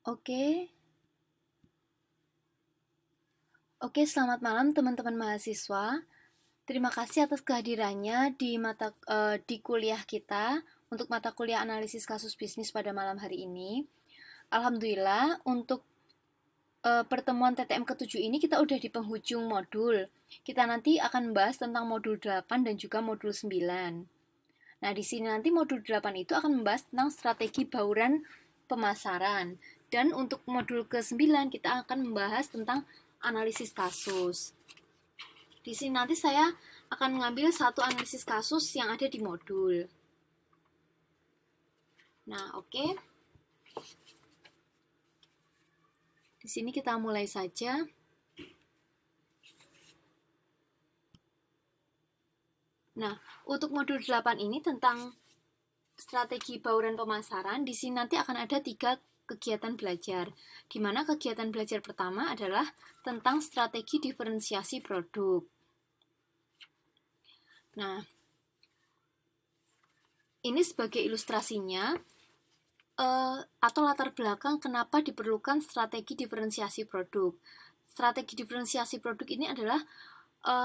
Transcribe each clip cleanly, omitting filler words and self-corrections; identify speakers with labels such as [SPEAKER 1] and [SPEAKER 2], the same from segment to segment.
[SPEAKER 1] Oke, selamat malam teman-teman mahasiswa. Terima kasih atas kehadirannya di kuliah kita untuk mata kuliah analisis kasus bisnis pada malam hari ini. Alhamdulillah untuk pertemuan TTM ke-7 ini kita udah di penghujung modul. Kita nanti akan membahas tentang modul 8 dan juga modul 9. Nah, di sini nanti modul 8 itu akan membahas tentang strategi bauran pemasaran. Dan untuk modul ke-9 kita akan membahas tentang analisis kasus. Di sini nanti saya akan mengambil satu analisis kasus yang ada di modul. Nah, oke. Di sini kita mulai saja. Nah, untuk modul 8 ini tentang strategi bauran pemasaran, di sini nanti akan ada 3 kegiatan belajar. Di mana kegiatan belajar pertama adalah tentang strategi diferensiasi produk. Nah, ini sebagai ilustrasinya atau latar belakang kenapa diperlukan strategi diferensiasi produk. Strategi diferensiasi produk ini adalah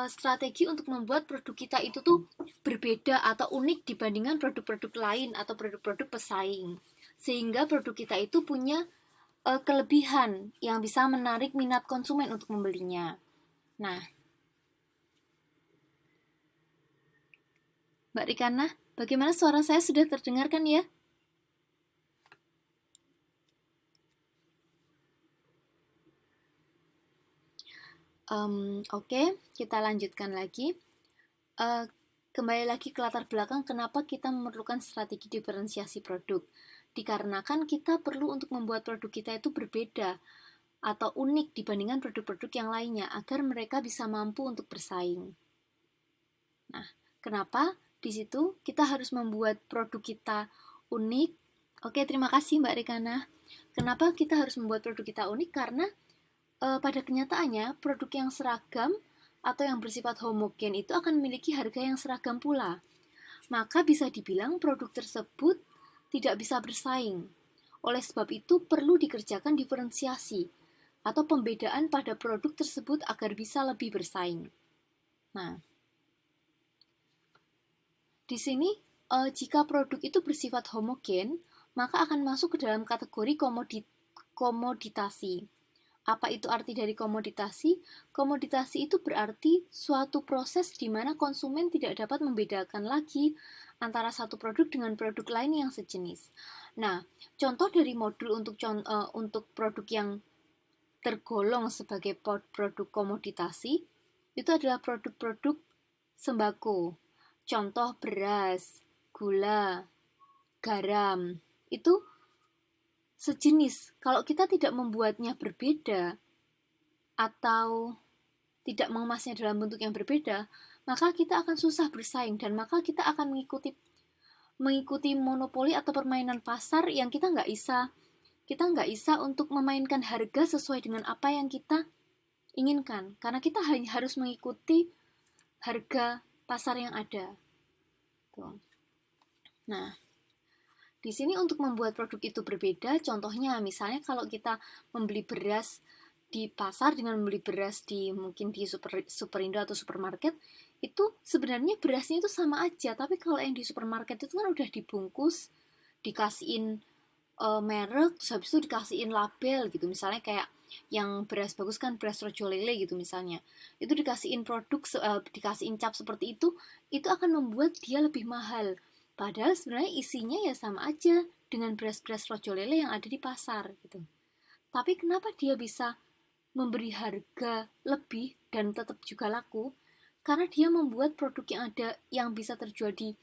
[SPEAKER 1] strategi untuk membuat produk kita itu tuh berbeda atau unik dibandingkan produk-produk lain atau produk-produk pesaing. Sehingga produk kita itu punya kelebihan yang bisa menarik minat konsumen untuk membelinya. Nah, Mbak Rikana, bagaimana suara saya sudah terdengarkan ya? Oke, kita lanjutkan lagi. Kembali lagi ke latar belakang kenapa kita memerlukan strategi diferensiasi produk. Dikarenakan kita perlu untuk membuat produk kita itu berbeda atau unik dibandingkan produk-produk yang lainnya agar mereka bisa mampu untuk bersaing. Nah, kenapa? Di situ kita harus membuat produk kita unik. Oke, terima kasih Mbak Rekana. Kenapa kita harus membuat produk kita unik? Karena pada kenyataannya produk yang seragam atau yang bersifat homogen itu akan memiliki harga yang seragam pula. Maka bisa dibilang produk tersebut tidak bisa bersaing. Oleh sebab itu perlu dikerjakan diferensiasi atau pembedaan pada produk tersebut agar bisa lebih bersaing. Nah, di sini jika produk itu bersifat homogen, maka akan masuk ke dalam kategori komoditasi. Apa itu arti dari komoditasi? Komoditasi itu berarti suatu proses di mana konsumen tidak dapat membedakan lagi antara satu produk dengan produk lain yang sejenis. Nah, contoh dari modul untuk produk yang tergolong sebagai produk komoditasi itu adalah produk-produk sembako. Contoh beras, gula, garam. Itu sejenis. Kalau kita tidak membuatnya berbeda atau tidak mengemasnya dalam bentuk yang berbeda, maka kita akan susah bersaing dan maka kita akan mengikuti monopoli atau permainan pasar yang kita nggak bisa untuk memainkan harga sesuai dengan apa yang kita inginkan karena kita hanya harus mengikuti harga pasar yang ada. Tuh. Nah, di sini untuk membuat produk itu berbeda, contohnya misalnya kalau kita membeli beras di pasar dengan membeli beras mungkin di Superindo atau supermarket, itu sebenarnya berasnya itu sama aja, tapi kalau yang di supermarket itu kan udah dibungkus, dikasihin merek, terus habis itu dikasihin label gitu, misalnya kayak yang beras bagus kan beras Rojo Lele gitu misalnya, itu dikasihin dikasihin cap seperti itu akan membuat dia lebih mahal. Padahal sebenarnya isinya ya sama aja dengan beras-beras Rojo Lele yang ada di pasar gitu. Tapi kenapa dia bisa memberi harga lebih dan tetap juga laku? Karena dia membuat produk yang ada yang bisa terjual di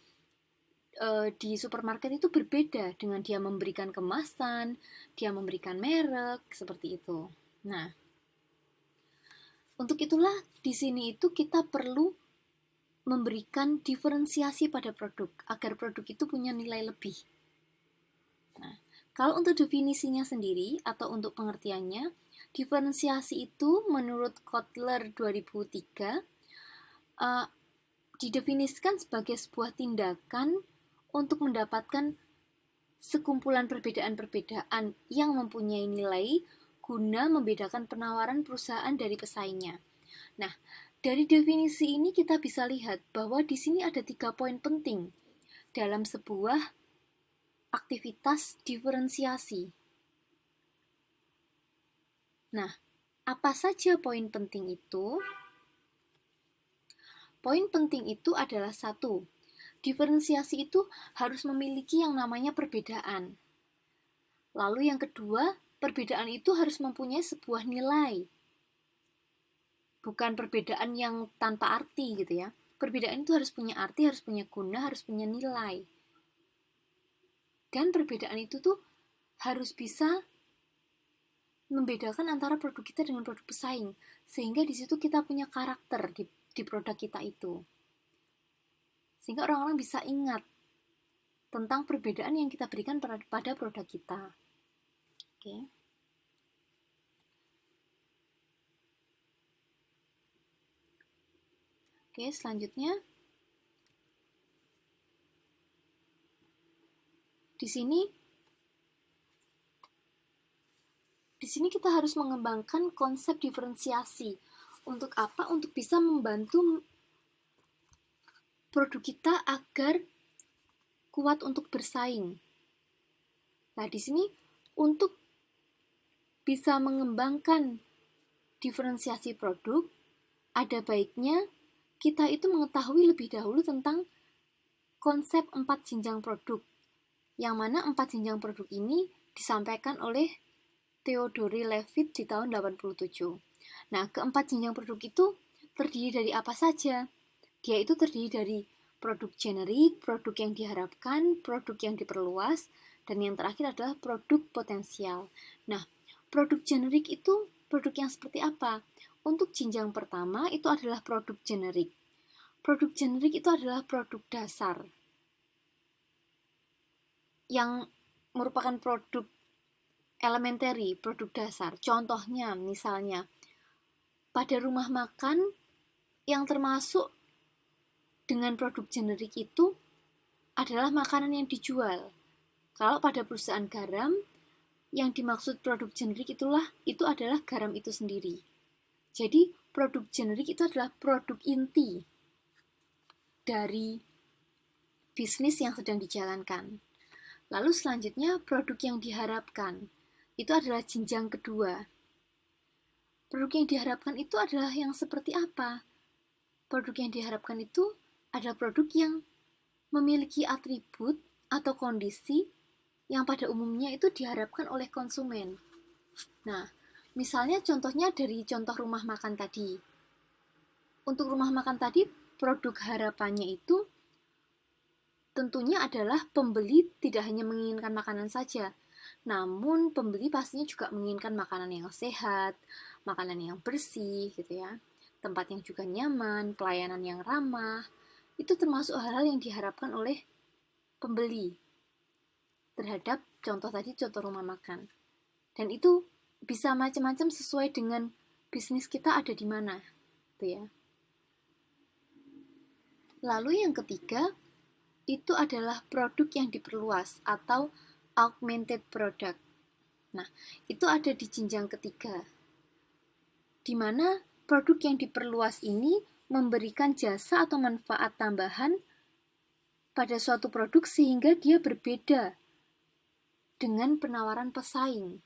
[SPEAKER 1] supermarket itu berbeda dengan dia memberikan kemasan, dia memberikan merek seperti itu. Nah, untuk itulah di sini itu kita perlu memberikan diferensiasi pada produk agar produk itu punya nilai lebih. Nah, kalau untuk definisinya sendiri atau untuk pengertiannya, diferensiasi itu menurut Kotler 2003 didefinisikan sebagai sebuah tindakan untuk mendapatkan sekumpulan perbedaan-perbedaan yang mempunyai nilai guna membedakan penawaran perusahaan dari pesaingnya. Nah, dari definisi ini kita bisa lihat bahwa di sini ada 3 poin penting dalam sebuah aktivitas diferensiasi. Nah, apa saja poin penting itu? Poin penting itu adalah 1, diferensiasi itu harus memiliki yang namanya perbedaan. Lalu yang kedua, perbedaan itu harus mempunyai sebuah nilai. Bukan perbedaan yang tanpa arti gitu ya. Perbedaan itu harus punya arti, harus punya guna, harus punya nilai. Dan perbedaan itu tuh harus bisa membedakan antara produk kita dengan produk pesaing. Sehingga di situ kita punya karakter di produk kita itu. Sehingga orang-orang bisa ingat tentang perbedaan yang kita berikan pada produk kita. Oke. Oke, selanjutnya di sini kita harus mengembangkan konsep diferensiasi. Untuk apa? Untuk bisa membantu produk kita agar kuat untuk bersaing. Nah, di sini untuk bisa mengembangkan diferensiasi produk, ada baiknya kita itu mengetahui lebih dahulu tentang konsep 4 jenjang produk. Yang mana 4 jenjang produk ini disampaikan oleh Theodore Levitt di tahun 87. Nah, keempat jenjang produk itu terdiri dari apa saja? Dia itu terdiri dari produk generik, produk yang diharapkan, produk yang diperluas, dan yang terakhir adalah produk potensial. Nah, produk generik itu produk yang seperti apa? Untuk jenjang pertama itu adalah produk generik. Produk generik itu adalah produk dasar yang merupakan produk elementary, produk dasar. Contohnya misalnya pada rumah makan yang termasuk dengan produk generik itu adalah makanan yang dijual. Kalau pada perusahaan garam, yang dimaksud produk generik itu adalah garam itu sendiri. Jadi produk generik itu adalah produk inti dari bisnis yang sedang dijalankan. Lalu selanjutnya produk yang diharapkan. Itu adalah jenjang kedua. Produk yang diharapkan itu adalah yang seperti apa? Produk yang diharapkan itu adalah produk yang memiliki atribut atau kondisi yang pada umumnya itu diharapkan oleh konsumen. Nah, misalnya contohnya dari contoh rumah makan tadi. Untuk rumah makan tadi, produk harapannya itu tentunya adalah pembeli tidak hanya menginginkan makanan saja, namun pembeli pastinya juga menginginkan makanan yang sehat, makanan yang bersih gitu ya, tempat yang juga nyaman, pelayanan yang ramah. Itu termasuk hal-hal yang diharapkan oleh pembeli terhadap contoh tadi, contoh rumah makan. Dan itu bisa macam-macam sesuai dengan bisnis kita ada di mana, gitu ya. Lalu yang ketiga, itu adalah produk yang diperluas atau augmented product. Nah, itu ada di jenjang ketiga, di mana produk yang diperluas ini memberikan jasa atau manfaat tambahan pada suatu produk sehingga dia berbeda dengan penawaran pesaing.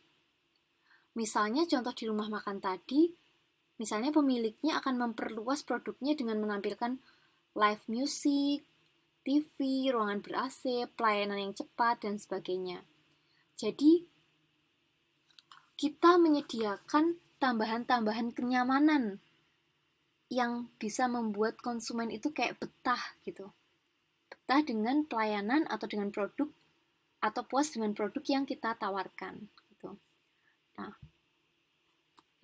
[SPEAKER 1] Misalnya contoh di rumah makan tadi, misalnya pemiliknya akan memperluas produknya dengan menampilkan live music, TV, ruangan ber-AC, pelayanan yang cepat, dan sebagainya. Jadi, kita menyediakan tambahan-tambahan kenyamanan yang bisa membuat konsumen itu kayak betah gitu. Betah dengan pelayanan atau dengan produk atau puas dengan produk yang kita tawarkan gitu. Nah,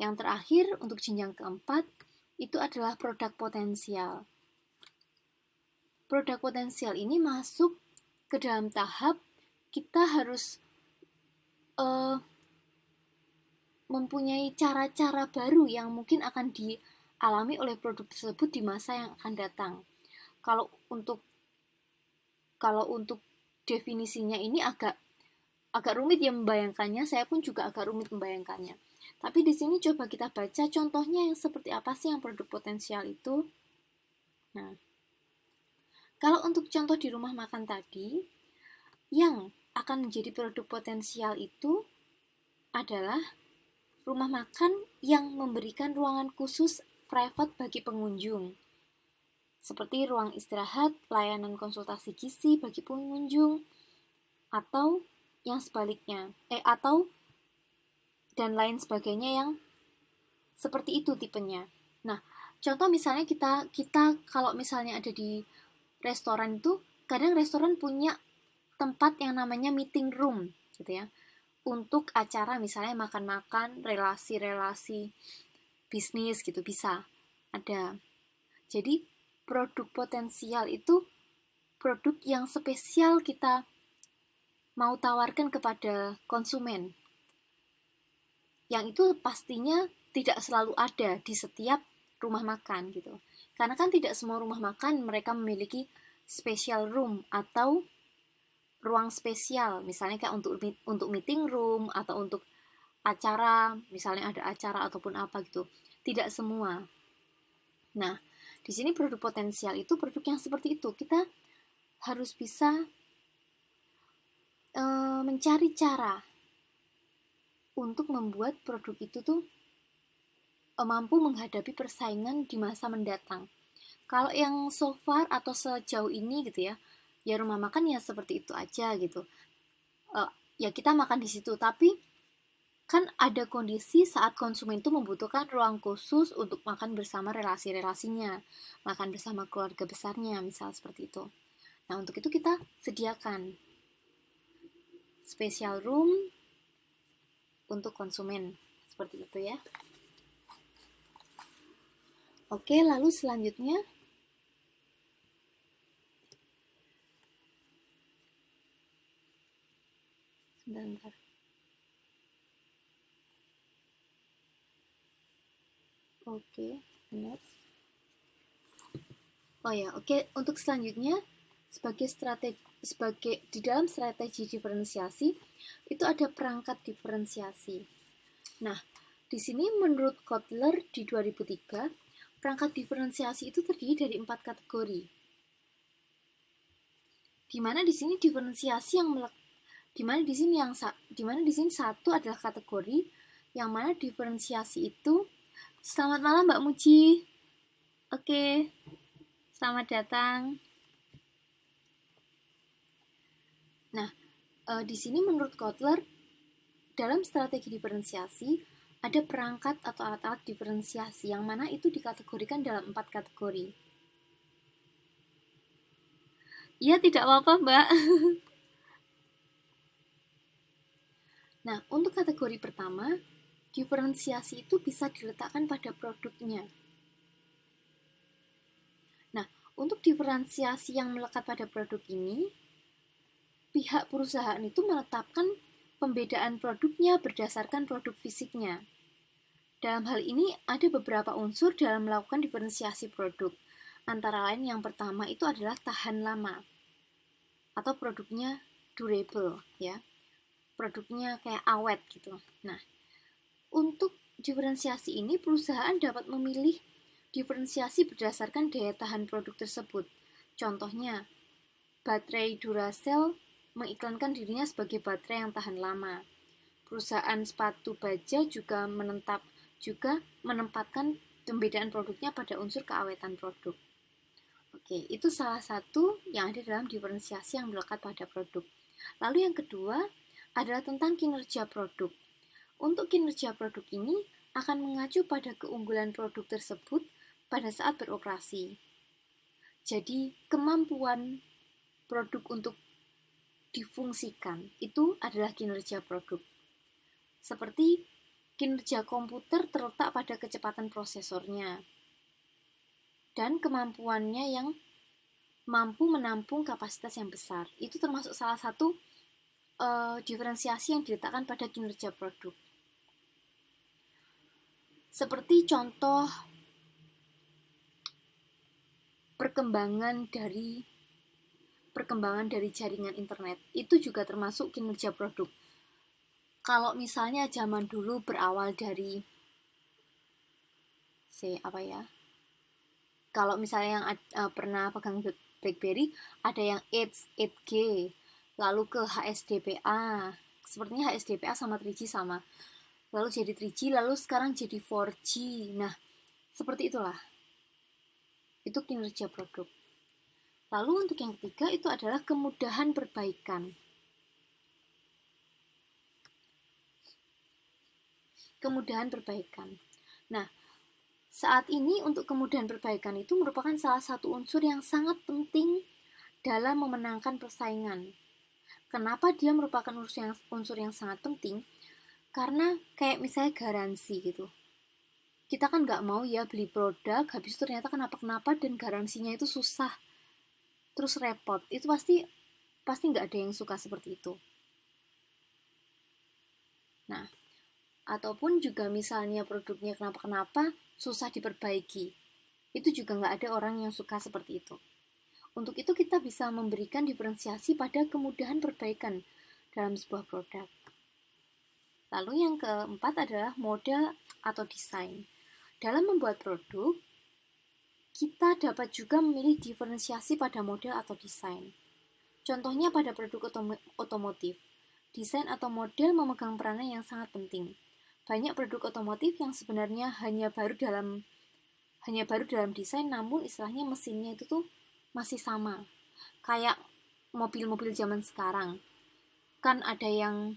[SPEAKER 1] yang terakhir untuk jenjang keempat itu adalah produk potensial. Produk potensial ini masuk ke dalam tahap kita harus mempunyai cara-cara baru yang mungkin akan dialami oleh produk tersebut di masa yang akan datang. Kalau untuk definisinya ini agak agak rumit ya membayangkannya, saya pun juga agak rumit membayangkannya. Tapi di sini coba kita baca contohnya yang seperti apa sih yang produk potensial itu. Nah, kalau untuk contoh di rumah makan tadi, yang akan menjadi produk potensial itu adalah rumah makan yang memberikan ruangan khusus private bagi pengunjung, seperti ruang istirahat, layanan konsultasi gizi bagi pengunjung, atau yang sebaliknya, atau dan lain sebagainya yang seperti itu tipenya. Nah, contoh misalnya kita kalau misalnya ada di restoran itu, kadang restoran punya tempat yang namanya meeting room, gitu ya. Untuk acara misalnya makan-makan, relasi-relasi bisnis gitu bisa ada. Jadi produk potensial itu produk yang spesial kita mau tawarkan kepada konsumen. Yang itu pastinya tidak selalu ada di setiap rumah makan gitu. Karena kan tidak semua rumah makan mereka memiliki special room atau ruang spesial, misalnya kayak untuk meeting room atau untuk acara, misalnya ada acara ataupun apa gitu. Tidak semua. Nah, di sini produk potensial itu produk yang seperti itu. Kita harus bisa mencari cara untuk membuat produk itu tuh mampu menghadapi persaingan di masa mendatang. Kalau yang so far atau sejauh ini gitu ya, ya rumah makan ya seperti itu aja gitu. Ya kita makan di situ, tapi kan ada kondisi saat konsumen itu membutuhkan ruang khusus untuk makan bersama relasi-relasinya, makan bersama keluarga besarnya, misal seperti itu. Nah, untuk itu kita sediakan special room untuk konsumen, seperti itu ya. Oke, lalu selanjutnya sebentar. Oke, benar. Oh ya, oke. Untuk selanjutnya sebagai di dalam strategi diferensiasi itu ada perangkat diferensiasi. Nah, di sini menurut Kotler di 2003, perangkat diferensiasi itu terdiri dari 4 kategori. Di mana di sini diferensiasi yang di mana di sini satu adalah kategori yang mana diferensiasi itu. Selamat malam Mbak Muji. Oke. Selamat datang. Nah, di sini menurut Kotler, dalam strategi diferensiasi ada perangkat atau alat-alat diferensiasi yang mana itu dikategorikan dalam 4 kategori. Iya, tidak apa-apa, Mbak. Nah, untuk kategori pertama, diferensiasi itu bisa diletakkan pada produknya. Nah, untuk diferensiasi yang melekat pada produk ini, pihak perusahaan itu menetapkan pembedaan produknya berdasarkan produk fisiknya. Dalam hal ini, ada beberapa unsur dalam melakukan diferensiasi produk. Antara lain yang pertama itu adalah tahan lama atau produknya durable ya. Produknya kayak awet gitu. Nah, untuk diferensiasi ini perusahaan dapat memilih diferensiasi berdasarkan daya tahan produk tersebut. Contohnya, baterai Duracell mengiklankan dirinya sebagai baterai yang tahan lama. Perusahaan sepatu baja juga menempatkan pembedaan produknya pada unsur keawetan produk. Oke, itu salah satu yang ada dalam diferensiasi yang melekat pada produk. Lalu yang kedua adalah tentang kinerja produk. Untuk kinerja produk ini akan mengacu pada keunggulan produk tersebut pada saat beroperasi. Jadi, kemampuan produk untuk difungsikan itu adalah kinerja produk. Seperti kinerja komputer terletak pada kecepatan prosesornya dan kemampuannya yang mampu menampung kapasitas yang besar. Itu termasuk salah satu diferensiasi yang diletakkan pada kinerja produk. Seperti contoh perkembangan dari perkembangan dari jaringan internet. Itu juga termasuk kinerja produk. Kalau misalnya zaman dulu berawal dari kalau misalnya yang pernah pegang BlackBerry, ada yang 8G, lalu ke HSDPA. Sepertinya HSDPA sama 3G sama. Lalu jadi 3G, lalu sekarang jadi 4G. Nah, seperti itulah. Itu kinerja produk. Lalu untuk yang ketiga itu adalah kemudahan perbaikan. Kemudahan perbaikan. Nah, saat ini untuk kemudahan perbaikan itu merupakan salah satu unsur yang sangat penting dalam memenangkan persaingan. Kenapa dia merupakan unsur yang sangat penting? Karena kayak misalnya garansi gitu. Kita kan nggak mau ya beli produk, habis itu ternyata kenapa-kenapa dan garansinya itu susah. Terus repot. Itu pasti nggak ada yang suka seperti itu. Nah, ataupun juga misalnya produknya kenapa-kenapa, susah diperbaiki. Itu juga nggak ada orang yang suka seperti itu. Untuk itu kita bisa memberikan diferensiasi pada kemudahan perbaikan dalam sebuah produk. Lalu yang keempat adalah model atau desain. Dalam membuat produk, kita dapat juga memilih diferensiasi pada model atau desain. Contohnya pada produk otomotif. Desain atau model memegang peranan yang sangat penting. Banyak produk otomotif yang sebenarnya hanya baru dalam desain, namun istilahnya mesinnya itu tuh masih sama. Kayak mobil-mobil zaman sekarang. Kan ada yang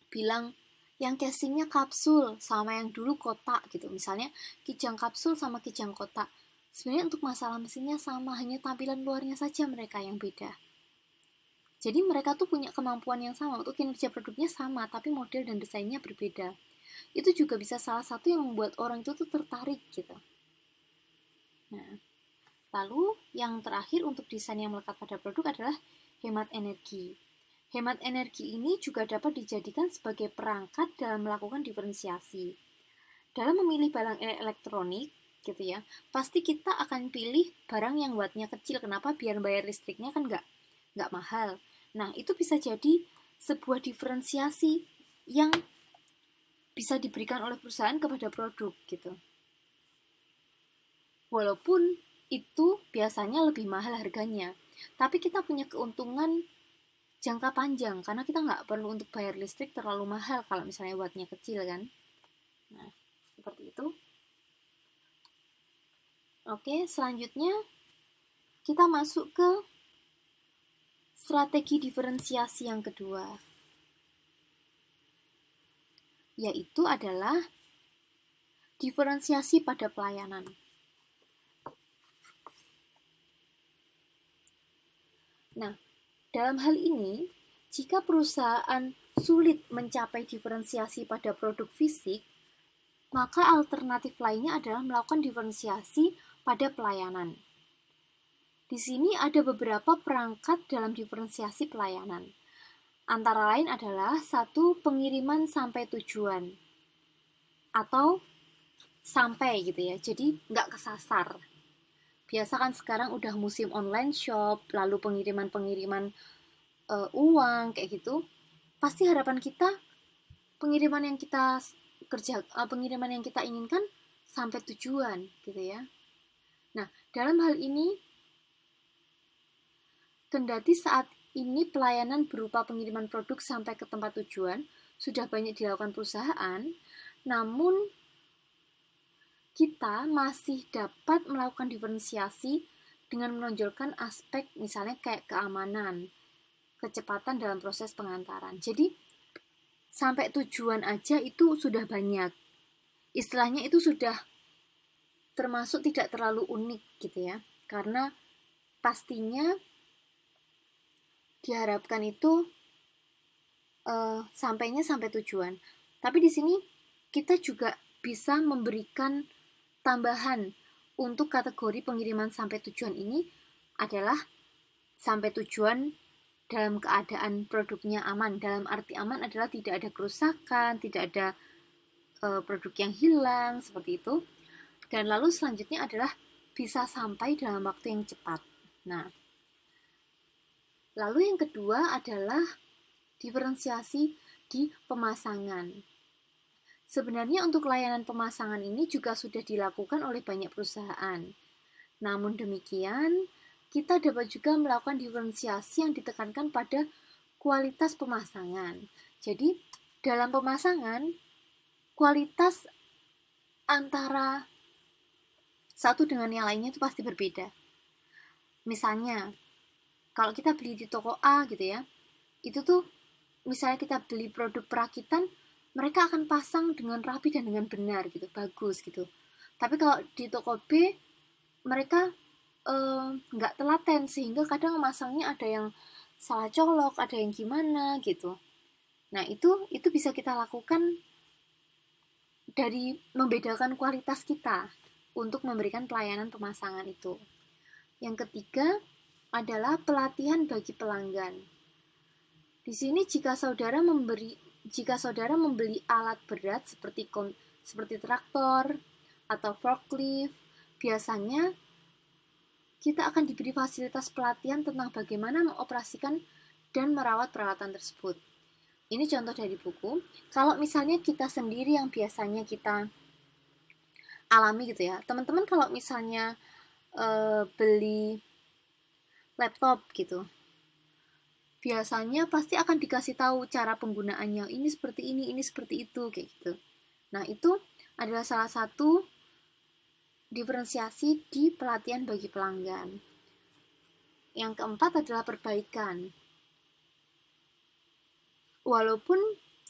[SPEAKER 1] bilang yang casingnya kapsul sama yang dulu kotak gitu. Misalnya kijang kapsul sama kijang kotak. Sebenarnya untuk masalah mesinnya sama, hanya tampilan luarnya saja mereka yang beda. Jadi mereka tuh punya kemampuan yang sama, untuk kinerja produknya sama, tapi model dan desainnya berbeda. Itu juga bisa salah satu yang membuat orang itu tuh tertarik gitu. Nah, lalu yang terakhir untuk desain yang melekat pada produk adalah hemat energi. Hemat energi ini juga dapat dijadikan sebagai perangkat dalam melakukan diferensiasi. Dalam memilih barang elektronik, gitu ya, pasti kita akan pilih barang yang wattnya kecil. Kenapa? Biar bayar listriknya kan nggak mahal. Nah, itu bisa jadi sebuah diferensiasi yang bisa diberikan oleh perusahaan kepada produk, gitu. Walaupun itu biasanya lebih mahal harganya, tapi kita punya keuntungan jangka panjang, karena kita nggak perlu untuk bayar listrik terlalu mahal kalau misalnya wattnya kecil kan. Nah, seperti itu. Oke, selanjutnya kita masuk ke strategi diferensiasi yang kedua, yaitu adalah diferensiasi pada pelayanan. Nah, dalam hal ini, jika perusahaan sulit mencapai diferensiasi pada produk fisik, maka alternatif lainnya adalah melakukan diferensiasi pada pelayanan. Di sini ada beberapa perangkat dalam diferensiasi pelayanan. Antara lain adalah 1. Pengiriman sampai tujuan atau sampai gitu ya, jadi nggak kesasar. Biasa kan sekarang udah musim online shop, lalu pengiriman uang kayak gitu. Pasti harapan kita pengiriman yang kita inginkan sampai tujuan gitu ya. Nah, dalam hal ini kendati saat ini pelayanan berupa pengiriman produk sampai ke tempat tujuan sudah banyak dilakukan perusahaan, namun kita masih dapat melakukan diferensiasi dengan menonjolkan aspek misalnya kayak keamanan, kecepatan dalam proses pengantaran. Jadi sampai tujuan aja itu sudah banyak. Istilahnya itu sudah termasuk tidak terlalu unik gitu ya. Karena pastinya diharapkan itu sampainya sampai tujuan. Tapi di sini kita juga bisa memberikan tambahan untuk kategori pengiriman sampai tujuan ini adalah sampai tujuan dalam keadaan produknya aman. Dalam arti aman adalah tidak ada kerusakan, tidak ada produk yang hilang, seperti itu. Dan lalu selanjutnya adalah bisa sampai dalam waktu yang cepat. Nah, Lalu yang kedua adalah diferensiasi di pemasangan. Sebenarnya untuk layanan pemasangan ini juga sudah dilakukan oleh banyak perusahaan. Namun demikian, kita dapat juga melakukan diferensiasi yang ditekankan pada kualitas pemasangan. Jadi, dalam pemasangan, kualitas antara satu dengan yang lainnya itu pasti berbeda. Misalnya, kalau kita beli di toko A gitu ya, itu tuh misalnya kita beli produk perakitan, mereka akan pasang dengan rapi dan dengan benar gitu, bagus gitu. Tapi kalau di toko B, mereka nggak telaten, sehingga kadang masangnya ada yang salah colok, ada yang gimana gitu. Nah, itu bisa kita lakukan dari membedakan kualitas kita untuk memberikan pelayanan pemasangan itu. Yang ketiga adalah pelatihan bagi pelanggan. Di sini jika saudara membeli alat berat seperti traktor atau forklift, biasanya kita akan diberi fasilitas pelatihan tentang bagaimana mengoperasikan dan merawat peralatan tersebut. Ini contoh dari buku. Kalau misalnya kita sendiri yang biasanya kita alami gitu ya, teman-teman kalau misalnya beli laptop gitu, biasanya pasti akan dikasih tahu cara penggunaannya, ini seperti ini seperti itu, kayak gitu. Nah, itu adalah salah satu diferensiasi di pelatihan bagi pelanggan. Yang keempat adalah perbaikan. Walaupun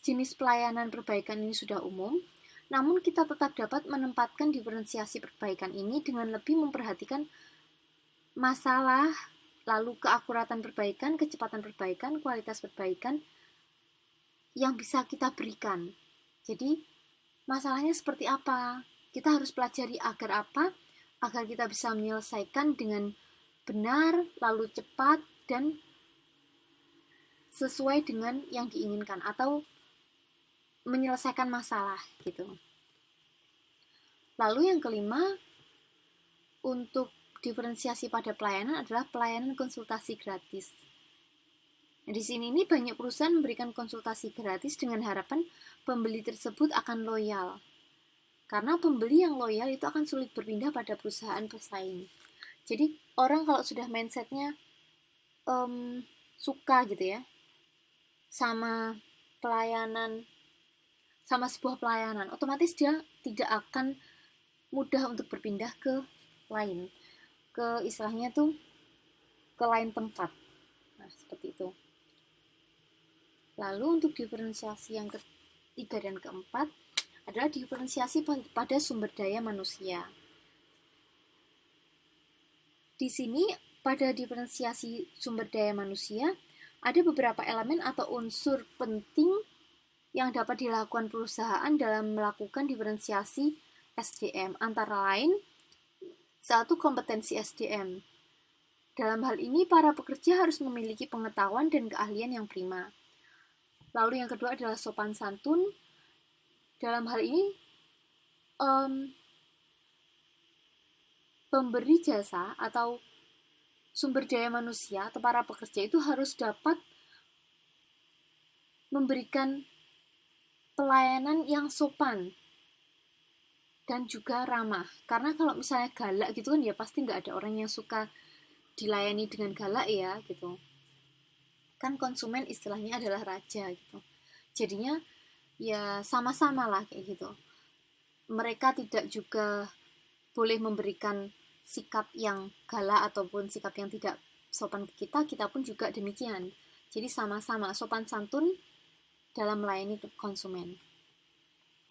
[SPEAKER 1] jenis pelayanan perbaikan ini sudah umum, namun kita tetap dapat menempatkan diferensiasi perbaikan ini dengan lebih memperhatikan masalah, lalu keakuratan perbaikan, kecepatan perbaikan, kualitas perbaikan yang bisa kita berikan. Jadi, masalahnya seperti apa? Kita harus pelajari agar apa? Agar kita bisa menyelesaikan dengan benar, lalu cepat, dan sesuai dengan yang diinginkan, atau menyelesaikan masalah gitu. Lalu yang kelima, untuk diferensiasi pada pelayanan adalah pelayanan konsultasi gratis. Nah, di sini ini banyak perusahaan memberikan konsultasi gratis dengan harapan pembeli tersebut akan loyal. Karena pembeli yang loyal itu akan sulit berpindah pada perusahaan pesaing. Jadi orang kalau sudah mindsetnya suka gitu ya sama pelayanan, sama sebuah pelayanan, otomatis dia tidak akan mudah untuk berpindah ke lain, ke istilahnya tuh ke lain tempat. Nah, seperti itu. Lalu untuk diferensiasi yang ketiga dan keempat adalah diferensiasi pada sumber daya manusia. Di sini pada diferensiasi sumber daya manusia ada beberapa elemen atau unsur penting yang dapat dilakukan perusahaan dalam melakukan diferensiasi SDM, antara lain satu, kompetensi SDM. Dalam hal ini para pekerja harus memiliki pengetahuan dan keahlian yang prima. Lalu yang kedua adalah sopan santun. Dalam hal ini pemberi jasa atau sumber daya manusia atau para pekerja itu harus dapat memberikan pelayanan yang sopan dan juga ramah. Karena kalau misalnya galak gitu kan ya pasti nggak ada orang yang suka dilayani dengan galak ya gitu. Kan konsumen istilahnya adalah raja gitu. Jadinya ya sama-sama lah kayak gitu. Mereka tidak juga boleh memberikan sikap yang galak ataupun sikap yang tidak sopan ke kita, kita pun juga demikian. Jadi sama-sama sopan santun dalam melayani konsumen.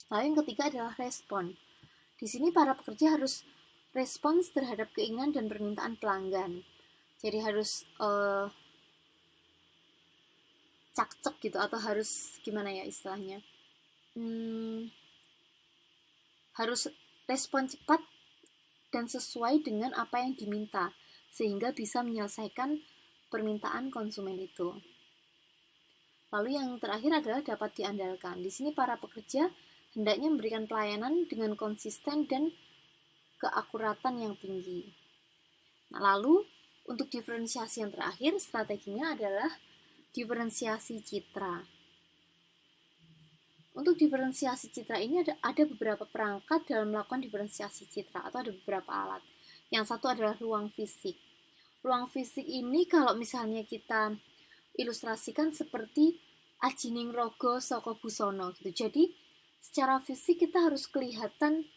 [SPEAKER 1] Lalu yang ketiga adalah respon. Di sini para pekerja harus respons terhadap keinginan dan permintaan pelanggan. Jadi harus cakcek gitu, atau harus gimana ya istilahnya, harus respon cepat dan sesuai dengan apa yang diminta, sehingga bisa menyelesaikan permintaan konsumen itu. Lalu yang terakhir adalah dapat diandalkan. Di sini para pekerja hendaknya memberikan pelayanan dengan konsisten dan keakuratan yang tinggi. Nah, lalu Untuk diferensiasi yang terakhir, strateginya adalah diferensiasi citra. Untuk diferensiasi citra ini ada beberapa perangkat dalam melakukan diferensiasi citra, atau ada beberapa alat. Yang satu adalah ruang fisik. Ruang fisik ini kalau misalnya kita ilustrasikan seperti ajining rogo saka busana gitu. Jadi secara fisik kita harus kelihatan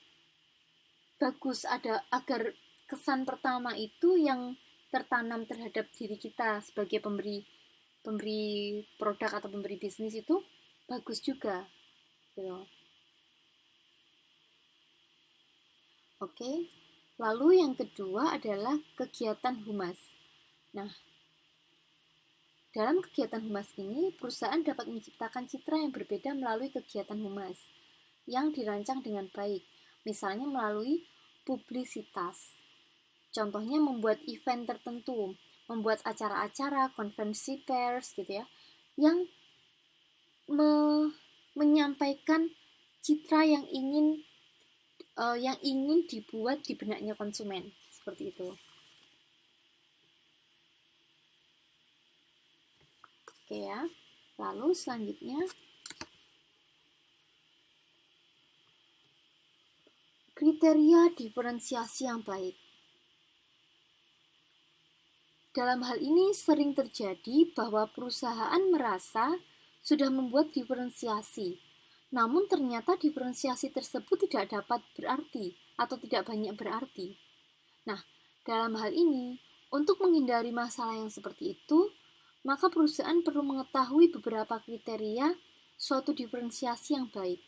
[SPEAKER 1] bagus, ada agar kesan pertama itu yang tertanam terhadap diri kita sebagai pemberi produk atau pemberi bisnis itu bagus juga gitu. Oke. Lalu yang kedua adalah kegiatan humas. Nah, dalam kegiatan humas ini, perusahaan dapat menciptakan citra yang berbeda melalui kegiatan humas yang dirancang dengan baik, misalnya melalui publisitas. Contohnya membuat event tertentu, membuat acara-acara, konferensi pers gitu ya, yang menyampaikan citra yang ingin dibuat di benaknya konsumen, seperti itu. Oke ya. Lalu selanjutnya kriteria diferensiasi yang baik. Dalam hal ini sering terjadi bahwa perusahaan merasa sudah membuat diferensiasi, namun ternyata diferensiasi tersebut tidak dapat berarti atau tidak banyak berarti. Nah, dalam hal ini, untuk menghindari masalah yang seperti itu, maka perusahaan perlu mengetahui beberapa kriteria suatu diferensiasi yang baik.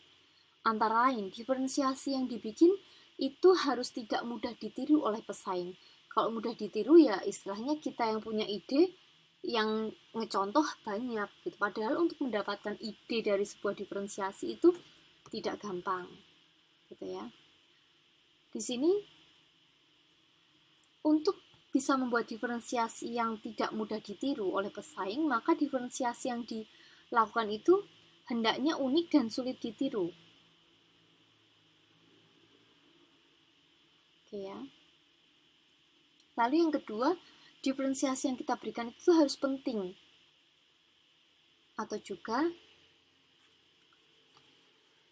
[SPEAKER 1] Antara lain, diferensiasi yang dibikin itu harus tidak mudah ditiru oleh pesaing. Kalau mudah ditiru ya istilahnya kita yang punya ide yang ngecontoh banyak gitu. Padahal untuk mendapatkan ide dari sebuah diferensiasi itu tidak gampang gitu ya. Di sini untuk bisa membuat diferensiasi yang tidak mudah ditiru oleh pesaing, maka diferensiasi yang dilakukan itu hendaknya unik dan sulit ditiru. Oke ya. Lalu yang kedua, diferensiasi yang kita berikan itu harus penting atau juga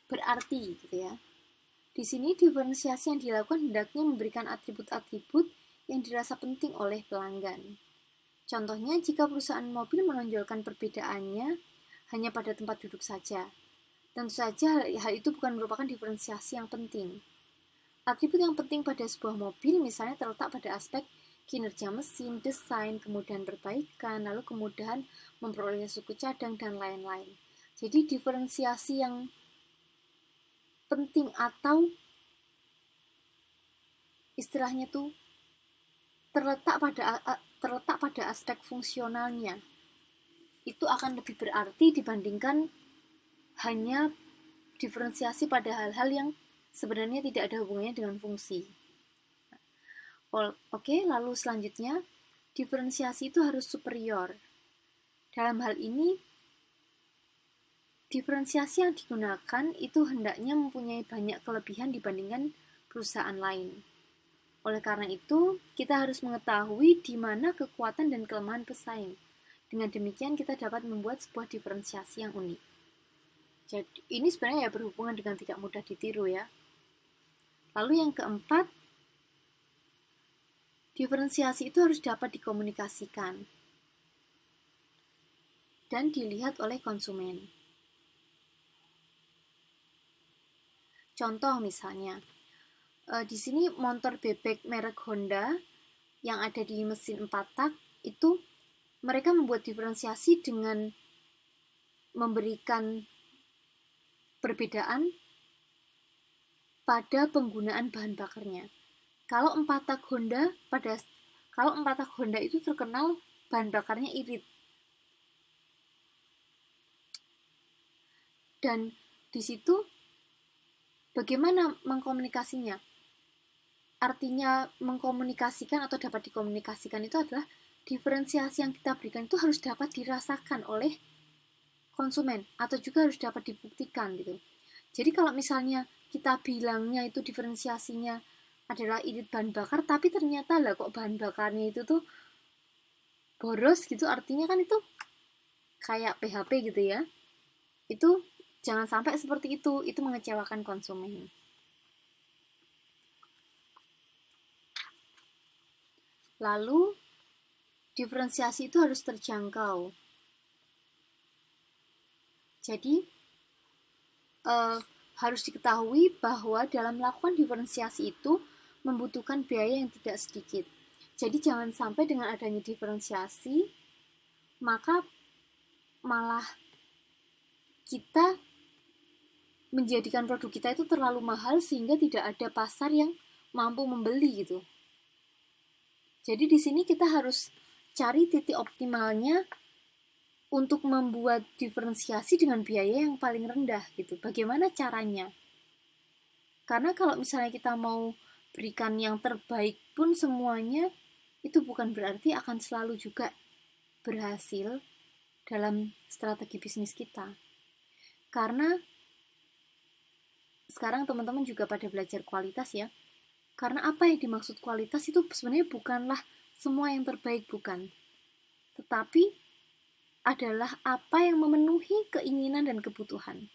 [SPEAKER 1] berarti gitu ya. Di sini diferensiasi yang dilakukan hendaknya memberikan atribut-atribut yang dirasa penting oleh pelanggan. Contohnya, jika perusahaan mobil menonjolkan perbedaannya hanya pada tempat duduk saja, tentu saja hal itu bukan merupakan diferensiasi yang penting. Atribut yang penting pada sebuah mobil misalnya terletak pada aspek kinerja mesin, desain, kemudahan perbaikan, lalu kemudahan memperoleh suku cadang, dan lain-lain. Jadi diferensiasi yang penting atau istilahnya tuh terletak pada aspek fungsionalnya itu akan lebih berarti dibandingkan hanya diferensiasi pada hal-hal yang sebenarnya tidak ada hubungannya dengan fungsi. Oke, lalu selanjutnya diferensiasi itu harus superior. Dalam hal ini diferensiasi yang digunakan itu hendaknya mempunyai banyak kelebihan dibandingkan perusahaan lain. Oleh karena itu, kita harus mengetahui di mana kekuatan dan kelemahan pesaing. Dengan demikian, kita dapat membuat sebuah diferensiasi yang unik. Jadi, ini sebenarnya ya berhubungan dengan tidak mudah ditiru ya. Lalu yang keempat, diferensiasi itu harus dapat dikomunikasikan dan dilihat oleh konsumen. Contoh misalnya, di sini motor bebek merek Honda yang ada di mesin 4 tak itu mereka membuat diferensiasi dengan memberikan perbedaan pada penggunaan bahan bakarnya. Kalau 4 tak Honda itu terkenal bahan bakarnya irit. Dan di situ bagaimana mengkomunikasinya? Artinya mengkomunikasikan atau dapat dikomunikasikan itu adalah diferensiasi yang kita berikan itu harus dapat dirasakan oleh konsumen atau juga harus dapat dibuktikan gitu. Jadi kalau misalnya kita bilangnya itu diferensiasinya adalah irit bahan bakar, tapi ternyata lah kok bahan bakarnya itu tuh boros gitu, artinya kan itu kayak PHP gitu ya. Itu jangan sampai seperti itu mengecewakan konsumen. Lalu diferensiasi itu harus terjangkau. Jadi harus diketahui bahwa dalam melakukan diferensiasi itu membutuhkan biaya yang tidak sedikit. Jadi jangan sampai dengan adanya diferensiasi maka malah kita menjadikan produk kita itu terlalu mahal sehingga tidak ada pasar yang mampu membeli gitu. Jadi di sini kita harus cari titik optimalnya untuk membuat diferensiasi dengan biaya yang paling rendah gitu. Bagaimana caranya? Karena kalau misalnya kita mau berikan yang terbaik pun semuanya, itu bukan berarti akan selalu juga berhasil dalam strategi bisnis kita. Karena sekarang teman-teman juga pada belajar kualitas ya. Karena apa yang dimaksud kualitas itu sebenarnya bukanlah semua yang terbaik, bukan. Tetapi adalah apa yang memenuhi keinginan dan kebutuhan.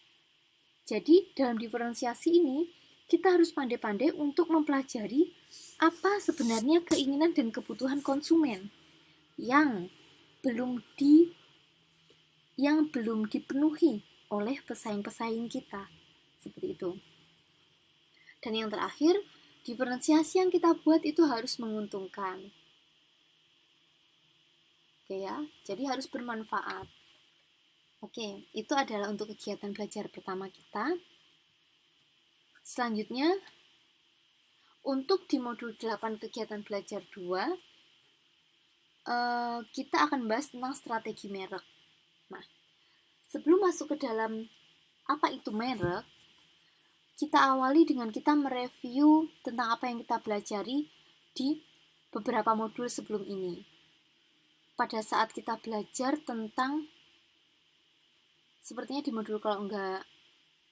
[SPEAKER 1] Jadi dalam diferensiasi ini kita harus pandai-pandai untuk mempelajari apa sebenarnya keinginan dan kebutuhan konsumen yang belum dipenuhi oleh pesaing-pesaing kita. Seperti itu. Dan yang terakhir, diferensiasi yang kita buat itu harus menguntungkan. Oke ya, jadi harus bermanfaat. Oke, itu adalah untuk kegiatan belajar pertama kita. Selanjutnya, untuk di modul 8 kegiatan belajar 2, kita akan bahas tentang strategi merek. Nah, sebelum masuk ke dalam apa itu merek, kita awali dengan kita mereview tentang apa yang kita pelajari di beberapa modul sebelum ini. Pada saat kita belajar tentang, sepertinya di modul kalau enggak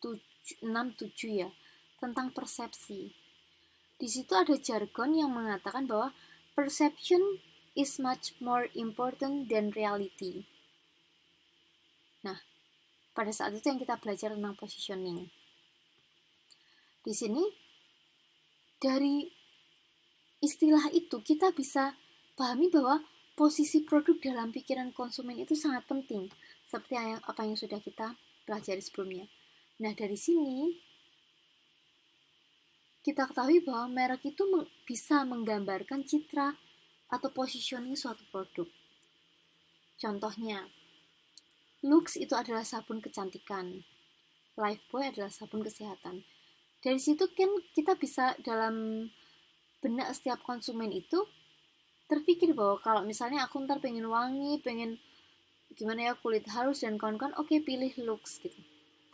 [SPEAKER 1] 6, 7 ya, tentang persepsi. Di situ ada jargon yang mengatakan bahwa perception is much more important than reality. Nah, pada saat itu yang kita belajar tentang positioning. Di sini, dari istilah itu kita bisa pahami bahwa posisi produk dalam pikiran konsumen itu sangat penting, seperti apa yang sudah kita pelajari sebelumnya. Nah, dari sini kita ketahui bahwa merek itu bisa menggambarkan citra atau positioning suatu produk. Contohnya, Lux itu adalah sabun kecantikan, Lifebuoy adalah sabun kesehatan. Dari situ kan kita bisa dalam benak setiap konsumen itu terpikir bahwa kalau misalnya aku ntar pengen wangi, pengen gimana ya kulit halus dan kawan-kawan, oke, pilih Lux gitu.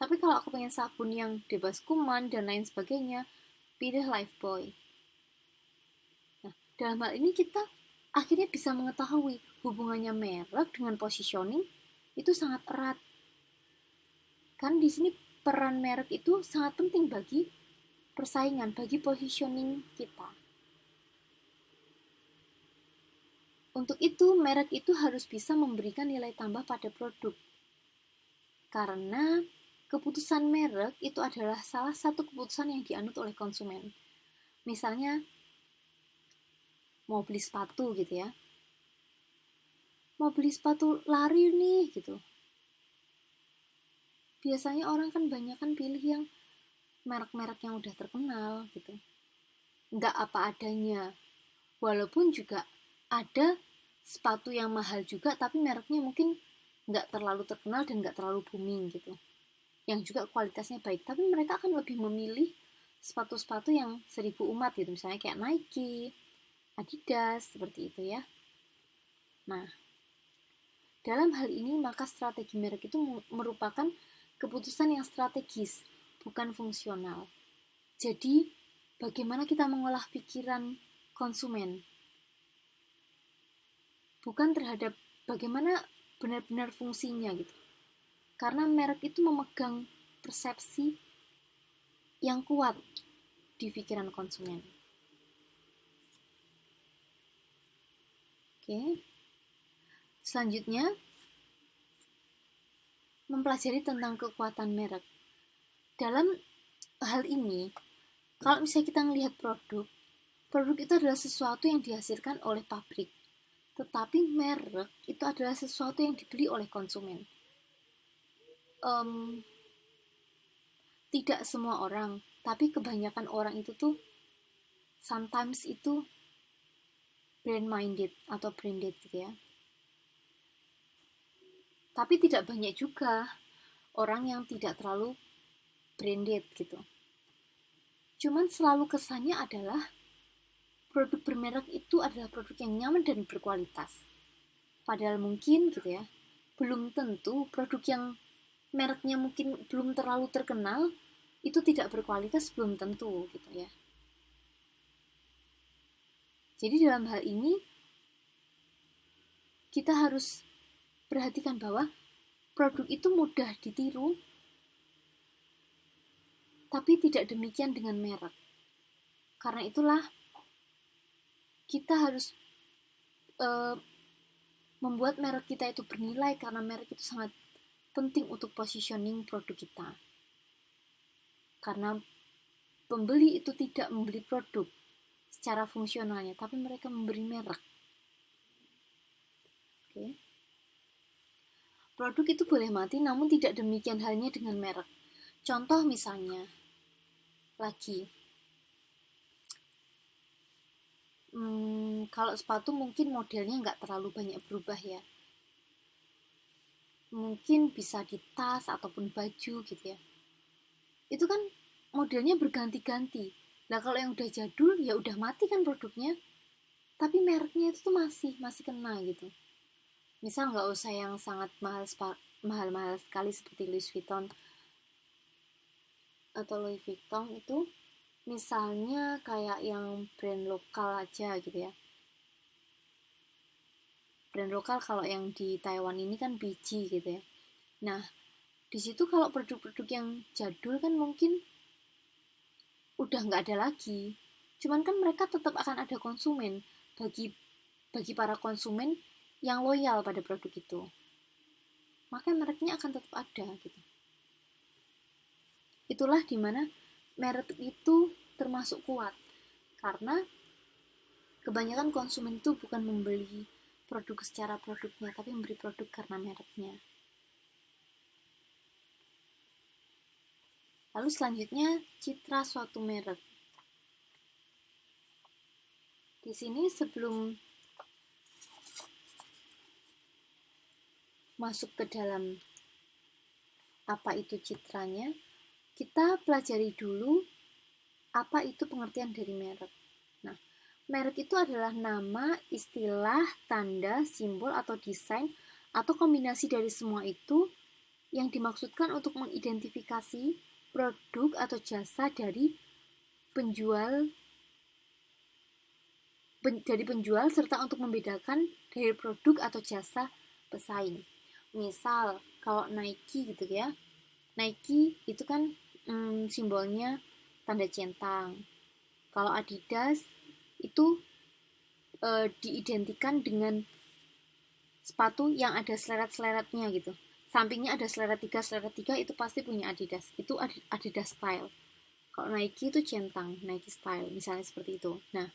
[SPEAKER 1] Tapi kalau aku pengen sabun yang bebas kuman dan lain sebagainya, pilih Lifebuoy. Nah, dalam hal ini kita akhirnya bisa mengetahui hubungannya merek dengan positioning itu sangat erat. Kan di sini peran merek itu sangat penting bagi persaingan, bagi positioning kita. Untuk itu, merek itu harus bisa memberikan nilai tambah pada produk. Karena keputusan merek itu adalah salah satu keputusan yang dianut oleh konsumen. Misalnya, mau beli sepatu gitu ya. Mau beli sepatu lari nih gitu. Biasanya orang kan banyak kan pilih yang merek-merek yang udah terkenal gitu. Nggak apa adanya. Walaupun juga ada sepatu yang mahal juga, tapi mereknya mungkin nggak terlalu terkenal dan nggak terlalu booming gitu. Yang juga kualitasnya baik, tapi mereka akan lebih memilih sepatu-sepatu yang 1000 umat gitu, misalnya kayak Nike, Adidas, seperti itu ya. Nah, dalam hal ini maka strategi merek itu merupakan keputusan yang strategis, bukan fungsional. Jadi, bagaimana kita mengolah pikiran konsumen? Bukan terhadap bagaimana benar-benar fungsinya gitu. Karena merek itu memegang persepsi yang kuat di pikiran konsumen. Oke. Selanjutnya, mempelajari tentang kekuatan merek. Dalam hal ini, kalau misalnya kita melihat produk itu adalah sesuatu yang dihasilkan oleh pabrik. Tetapi merek itu adalah sesuatu yang dibeli oleh konsumen. Tidak semua orang, tapi kebanyakan orang itu tuh sometimes itu brand minded atau branded gitu ya. Tapi tidak banyak juga orang yang tidak terlalu branded gitu. Cuman selalu kesannya adalah produk bermerek itu adalah produk yang nyaman dan berkualitas. Padahal mungkin gitu ya, belum tentu produk yang mereknya mungkin belum terlalu terkenal itu tidak berkualitas, belum tentu gitu ya. Jadi dalam hal ini kita harus perhatikan bahwa produk itu mudah ditiru, tapi tidak demikian dengan merek. Karena itulah kita harus membuat merek kita itu bernilai, karena merek itu sangat penting untuk positioning produk kita. Karena pembeli itu tidak membeli produk secara fungsionalnya, tapi mereka memberi merek. Oke. Produk itu boleh mati, namun tidak demikian halnya dengan merek. Contoh misalnya, kalau sepatu mungkin modelnya nggak terlalu banyak berubah ya. Mungkin bisa di tas ataupun baju gitu ya. Itu kan modelnya berganti-ganti. Nah kalau yang udah jadul ya udah mati kan produknya. Tapi mereknya itu tuh masih kena gitu. Misal nggak usah yang sangat mahal sekali seperti Louis Vuitton atau Louis Vuitton itu, misalnya kayak yang brand lokal aja gitu ya. Brand lokal kalau yang di Taiwan ini kan BG gitu ya. Nah, di situ kalau produk-produk yang jadul kan mungkin udah nggak ada lagi. Cuman kan mereka tetap akan ada konsumen, bagi para konsumen yang loyal pada produk itu. Maka mereknya akan tetap ada gitu. Itulah dimana merek itu termasuk kuat. Karena kebanyakan konsumen itu bukan membeli produk secara produknya, tapi membeli produk karena mereknya. Lalu selanjutnya, citra suatu merek. Di sini sebelum masuk ke dalam apa itu citranya, kita pelajari dulu apa itu pengertian dari merek. Nah, merek itu adalah nama, istilah, tanda, simbol, atau desain, atau kombinasi dari semua itu yang dimaksudkan untuk mengidentifikasi produk atau jasa dari penjual serta untuk membedakan dari produk atau jasa pesaing. Misal kalau Nike gitu ya, Nike itu kan simbolnya tanda centang. Kalau Adidas itu diidentikan dengan sepatu yang ada seleret-seletnya gitu. Sampingnya ada seleret tiga itu pasti punya Adidas. Itu Adidas style. Kalau Nike itu centang, Nike style, misalnya seperti itu. Nah,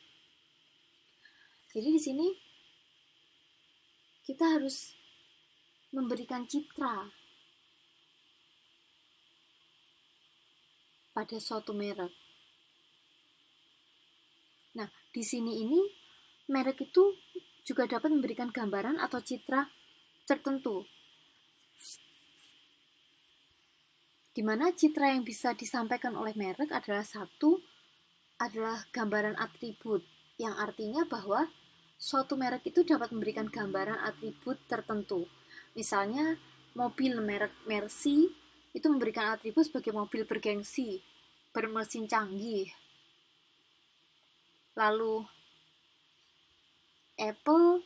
[SPEAKER 1] jadi di sini kita harus memberikan citra pada suatu merek. Nah, di sini ini merek itu juga dapat memberikan gambaran atau citra tertentu. Di mana citra yang bisa disampaikan oleh merek adalah gambaran atribut, yang artinya bahwa suatu merek itu dapat memberikan gambaran atribut tertentu. Misalnya mobil merek Mercy itu memberikan atribut sebagai mobil bergengsi, bermesin canggih. Lalu Apple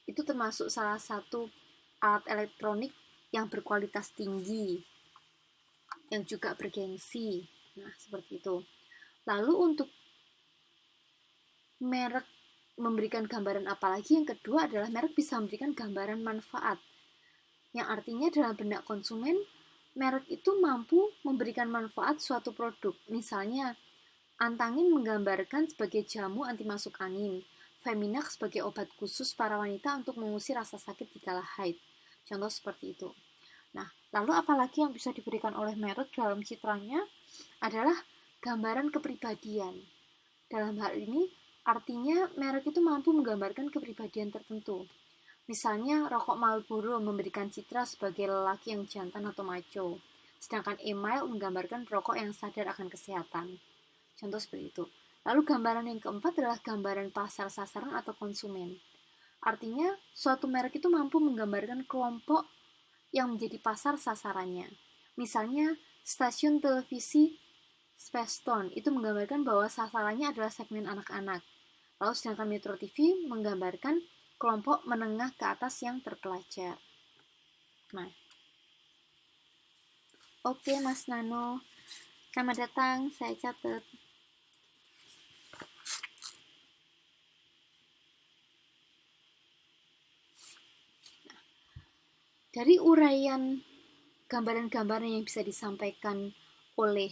[SPEAKER 1] itu termasuk salah satu alat elektronik yang berkualitas tinggi, yang juga bergengsi. Nah, seperti itu. Lalu untuk merek memberikan gambaran apa lagi? Yang kedua adalah merek bisa memberikan gambaran manfaat, yang artinya dalam benak konsumen, merek itu mampu memberikan manfaat suatu produk. Misalnya, Antangin menggambarkan sebagai jamu anti masuk angin, Feminak sebagai obat khusus para wanita untuk mengusir rasa sakit di kala haid. Contoh seperti itu. Nah, lalu apalagi yang bisa diberikan oleh merek dalam citranya adalah gambaran kepribadian. Dalam hal ini, artinya merek itu mampu menggambarkan kepribadian tertentu. Misalnya, rokok Marlboro memberikan citra sebagai lelaki yang jantan atau macho, sedangkan Email menggambarkan perokok yang sadar akan kesehatan. Contoh seperti itu. Lalu gambaran yang keempat adalah gambaran pasar sasaran atau konsumen. Artinya, suatu merek itu mampu menggambarkan kelompok yang menjadi pasar sasarannya. Misalnya, stasiun televisi Spacetown itu menggambarkan bahwa sasarannya adalah segmen anak-anak. Lalu sedangkan Metro TV menggambarkan kelompok menengah ke atas yang terpelajar. Nah, oke Mas Nano, selamat datang, saya catat. Dari uraian gambaran-gambaran yang bisa disampaikan oleh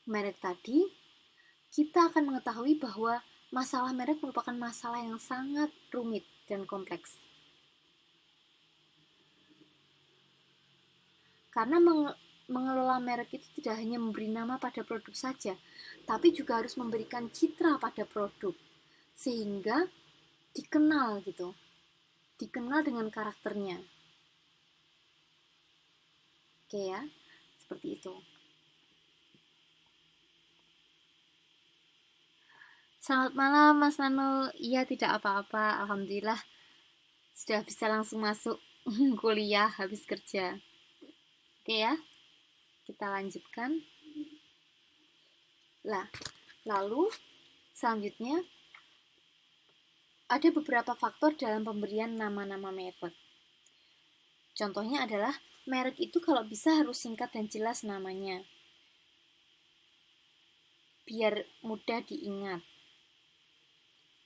[SPEAKER 1] merek tadi, kita akan mengetahui bahwa masalah merek merupakan masalah yang sangat rumit dan kompleks. Karena mengelola merek itu tidak hanya memberi nama pada produk saja, tapi juga harus memberikan citra pada produk, sehingga dikenal gitu, dikenal dengan karakternya. Oke ya, seperti itu. Selamat malam Mas Nano. Iya, tidak apa-apa, alhamdulillah sudah bisa langsung masuk kuliah habis kerja. Oke ya, kita lanjutkan. Lalu selanjutnya ada beberapa faktor dalam pemberian nama-nama merek. Contohnya adalah merek itu kalau bisa harus singkat dan jelas namanya, biar mudah diingat.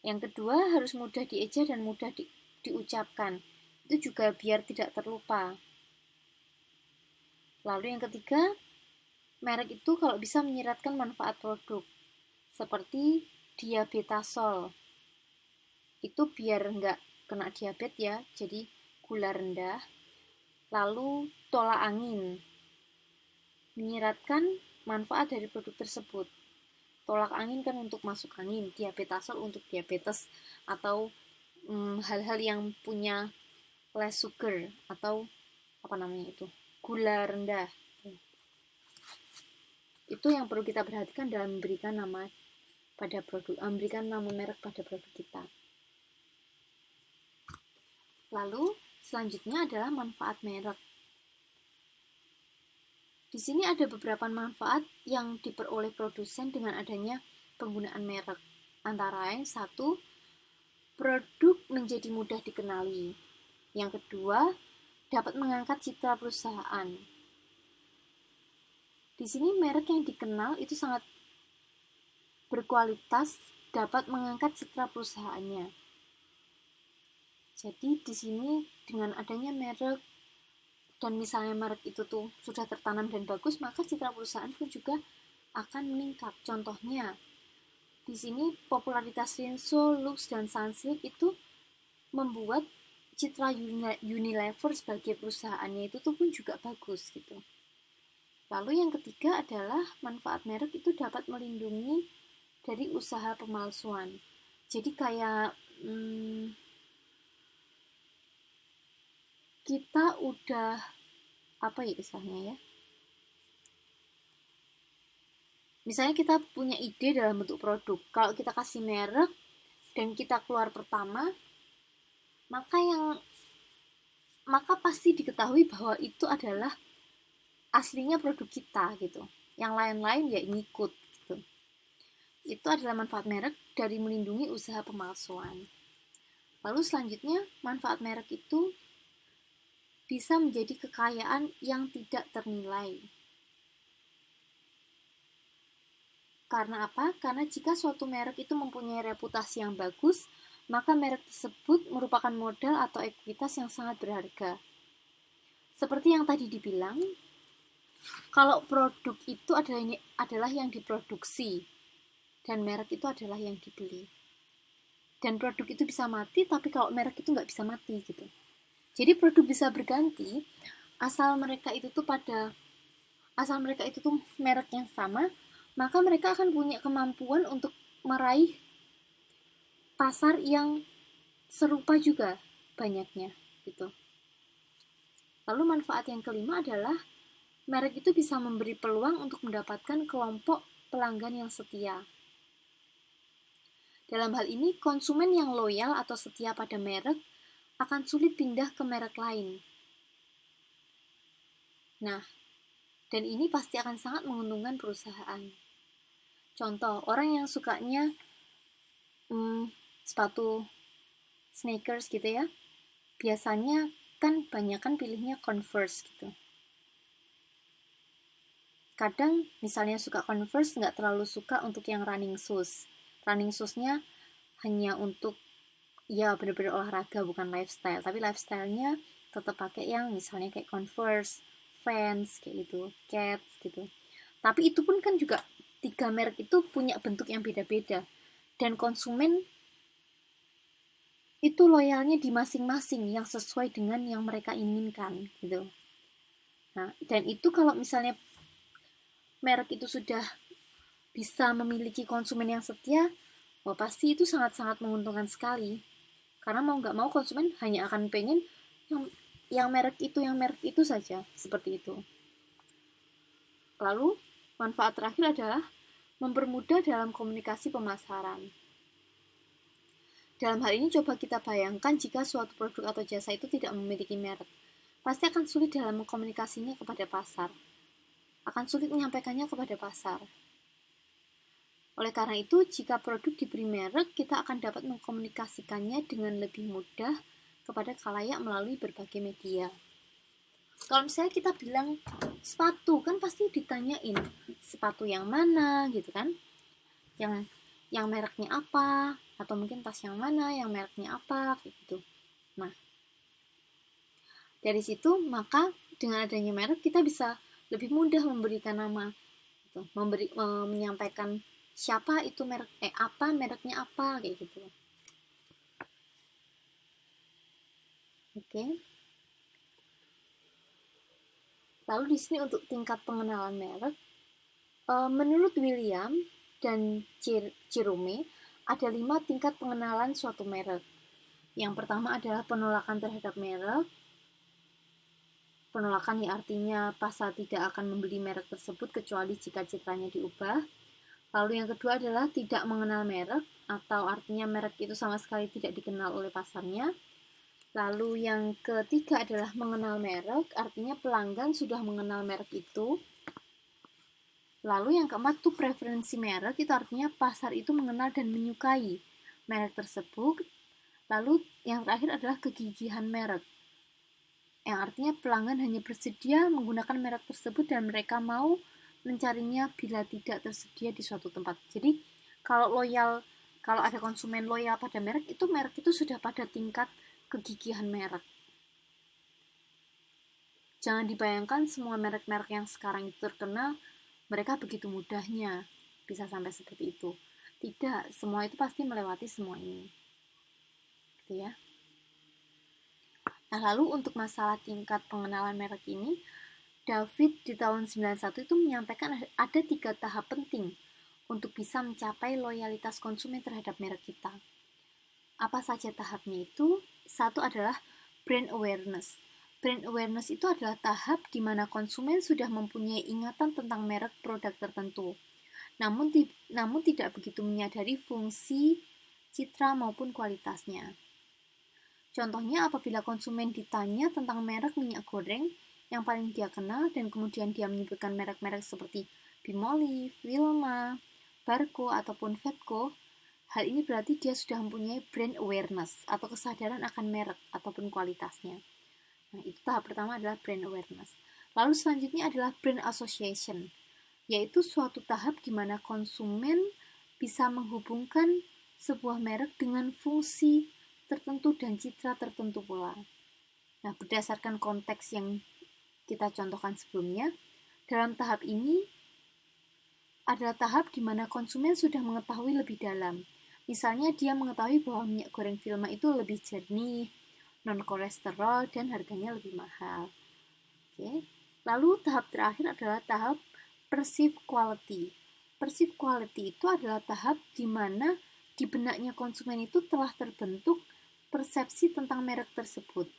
[SPEAKER 1] Yang kedua harus mudah dieja dan mudah diucapkan. Itu juga biar tidak terlupa. Lalu yang ketiga, merek itu kalau bisa menyiratkan manfaat produk, seperti diabetasol. Itu biar nggak kena diabetes ya, jadi gula rendah. Lalu tolak angin, menyiratkan manfaat dari produk tersebut. Tolak angin kan untuk masuk angin, diabetasol untuk diabetes atau hal-hal yang punya less sugar atau apa namanya itu, gula rendah. Itu yang perlu kita perhatikan dalam memberikan nama pada produk, memberikan nama merek pada produk kita. Lalu selanjutnya adalah manfaat merek. Di sini ada beberapa manfaat yang diperoleh produsen dengan adanya penggunaan merek. Antara lain, satu, produk menjadi mudah dikenali. Yang kedua, dapat mengangkat citra perusahaan. Di sini merek yang dikenal itu sangat berkualitas, dapat mengangkat citra perusahaannya. Jadi di sini dengan adanya merek dan misalnya merek itu tuh sudah tertanam dan bagus, maka citra perusahaan pun juga akan meningkat. Contohnya, di sini popularitas Rinso, Lux, dan Sunsilk itu membuat citra Unilever sebagai perusahaannya itu tuh pun juga bagus gitu. Lalu yang ketiga adalah manfaat merek itu dapat melindungi dari usaha pemalsuan. Jadi kayak kita udah apa ya istilahnya ya, misalnya kita punya ide dalam bentuk produk, kalau kita kasih merek dan kita keluar pertama, maka pasti diketahui bahwa itu adalah aslinya produk kita gitu, yang lain-lain ya ngikut gitu. Itu adalah manfaat merek dari melindungi usaha pemalsuan. Lalu selanjutnya, manfaat merek itu bisa menjadi kekayaan yang tidak ternilai. Karena apa? Karena jika suatu merek itu mempunyai reputasi yang bagus, maka merek tersebut merupakan modal atau ekuitas yang sangat berharga. Seperti yang tadi dibilang, kalau produk itu adalah yang diproduksi, dan merek itu adalah yang dibeli. Dan produk itu bisa mati, tapi kalau merek itu nggak bisa mati gitu. Jadi produk bisa berganti, asal mereka itu tuh merek yang sama, maka mereka akan punya kemampuan untuk meraih pasar yang serupa juga banyaknya gitu. Lalu manfaat yang kelima adalah merek itu bisa memberi peluang untuk mendapatkan kelompok pelanggan yang setia. Dalam hal ini, konsumen yang loyal atau setia pada merek akan sulit pindah ke merek lain. Nah, dan ini pasti akan sangat menguntungkan perusahaan. Contoh, orang yang sukanya sepatu sneakers gitu ya, biasanya kan banyakan pilihnya Converse gitu. Kadang misalnya suka Converse, nggak terlalu suka untuk yang running shoes. Running shoes-nya hanya untuk ya benar-benar olahraga, bukan lifestyle. Tapi lifestyle-nya tetap pakai yang misalnya kayak Converse, Vans kayak gitu, Keds gitu. Tapi itu pun kan juga 3 merek itu punya bentuk yang beda-beda. Dan konsumen itu loyalnya di masing-masing yang sesuai dengan yang mereka inginkan gitu. Nah, dan itu kalau misalnya merek itu sudah bisa memiliki konsumen yang setia, wah pasti itu sangat-sangat menguntungkan sekali. Karena mau nggak mau konsumen hanya akan pengen yang merek itu saja, seperti itu. Lalu, manfaat terakhir adalah mempermudah dalam komunikasi pemasaran. Dalam hal ini coba kita bayangkan jika suatu produk atau jasa itu tidak memiliki merek. Pasti akan sulit dalam mengkomunikasinya kepada pasar. Akan sulit menyampaikannya kepada pasar. Oleh karena itu, jika produk diberi merek, kita akan dapat mengkomunikasikannya dengan lebih mudah kepada khalayak melalui berbagai media. Kalau misalnya kita bilang sepatu, kan pasti ditanyain sepatu yang mana gitu kan, yang mereknya apa, atau mungkin tas yang mana, yang mereknya apa gitu. Nah, dari situ maka dengan adanya merek kita bisa lebih mudah memberikan nama, gitu. Menyampaikan siapa itu mereknya apa kayak gitu. Oke. Lalu di sini untuk tingkat pengenalan merek, menurut William dan Cirome ada 5 tingkat pengenalan suatu merek. Yang pertama adalah penolakan terhadap merek. Penolakan ya artinya pasar tidak akan membeli merek tersebut kecuali jika citranya diubah. Lalu yang kedua adalah tidak mengenal merek, atau artinya merek itu sama sekali tidak dikenal oleh pasarnya. Lalu yang ketiga adalah mengenal merek, artinya pelanggan sudah mengenal merek itu. Lalu yang keempat itu preferensi merek, itu artinya pasar itu mengenal dan menyukai merek tersebut. Lalu yang terakhir adalah kegigihan merek, yang artinya pelanggan hanya bersedia menggunakan merek tersebut dan mereka mau mencarinya bila tidak tersedia di suatu tempat. Jadi kalau ada konsumen loyal pada merek itu sudah pada tingkat kegigihan merek. Jangan dibayangkan semua merek-merek yang sekarang itu terkenal, mereka begitu mudahnya bisa sampai seperti itu. Tidak, semua itu pasti melewati semua ini. Gitu ya. Nah, lalu untuk masalah tingkat pengenalan merek ini, David di tahun 91 itu menyampaikan ada 3 tahap penting untuk bisa mencapai loyalitas konsumen terhadap merek kita. Apa saja tahapnya itu? Satu adalah brand awareness. Brand awareness itu adalah tahap di mana konsumen sudah mempunyai ingatan tentang merek produk tertentu, namun tidak begitu menyadari fungsi, citra maupun kualitasnya. Contohnya apabila konsumen ditanya tentang merek minyak goreng yang paling dia kenal dan kemudian dia menyebutkan merek-merek seperti Bimolive, Wilma, Barco, ataupun Vetco, hal ini berarti dia sudah mempunyai brand awareness atau kesadaran akan merek ataupun kualitasnya. Nah, itu tahap pertama adalah brand awareness. Lalu selanjutnya adalah brand association, yaitu suatu tahap di mana konsumen bisa menghubungkan sebuah merek dengan fungsi tertentu dan citra tertentu pula. Nah, berdasarkan konteks yang kita contohkan sebelumnya, dalam tahap ini adalah tahap di mana konsumen sudah mengetahui lebih dalam. Misalnya dia mengetahui bahwa minyak goreng Vilma itu lebih jernih, non-kolesterol, dan harganya lebih mahal. Oke. Lalu tahap terakhir adalah tahap perceived quality. Perceived quality itu adalah tahap di mana di benaknya konsumen itu telah terbentuk persepsi tentang merek tersebut.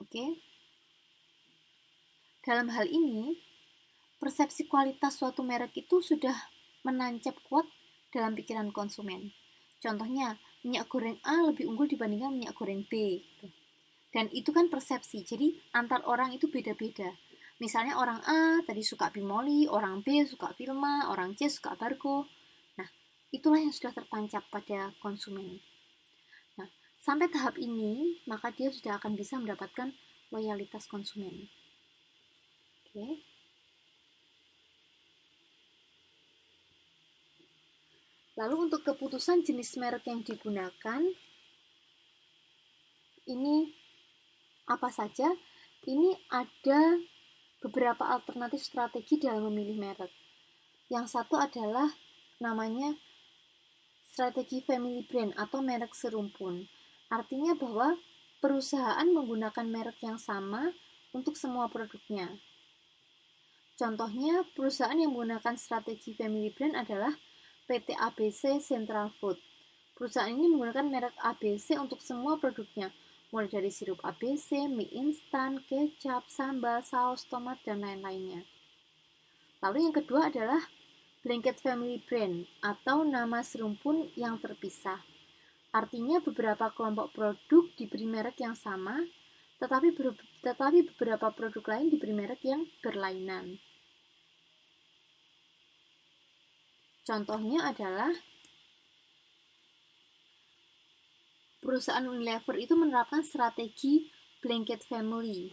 [SPEAKER 1] Oke. Dalam hal ini, persepsi kualitas suatu merek itu sudah menancap kuat dalam pikiran konsumen. Contohnya, minyak goreng A lebih unggul dibandingkan minyak goreng B. Dan itu kan persepsi, jadi antar orang itu beda-beda. Misalnya orang A tadi suka Bimoli, orang B suka Vilma, orang C suka Bargo. Nah, itulah yang sudah tertancap pada konsumen. Nah, sampai tahap ini, maka dia sudah akan bisa mendapatkan loyalitas konsumen. Oke. Lalu untuk keputusan jenis merek yang digunakan, ini apa saja? Ini ada beberapa alternatif strategi dalam memilih merek. Yang satu adalah namanya strategi family brand atau merek serumpun. Artinya bahwa perusahaan menggunakan merek yang sama untuk semua produknya. Contohnya, perusahaan yang menggunakan strategi family brand adalah PT ABC Central Food. Perusahaan ini menggunakan merek ABC untuk semua produknya, mulai dari sirup ABC, mie instan, kecap, sambal, saus, tomat, dan lain-lainnya. Lalu yang kedua adalah blanket family brand atau nama serumpun yang terpisah. Artinya beberapa kelompok produk diberi merek yang sama, tetapi beberapa produk lain diberi merek yang berlainan. Contohnya adalah perusahaan Unilever itu menerapkan strategi blanket family.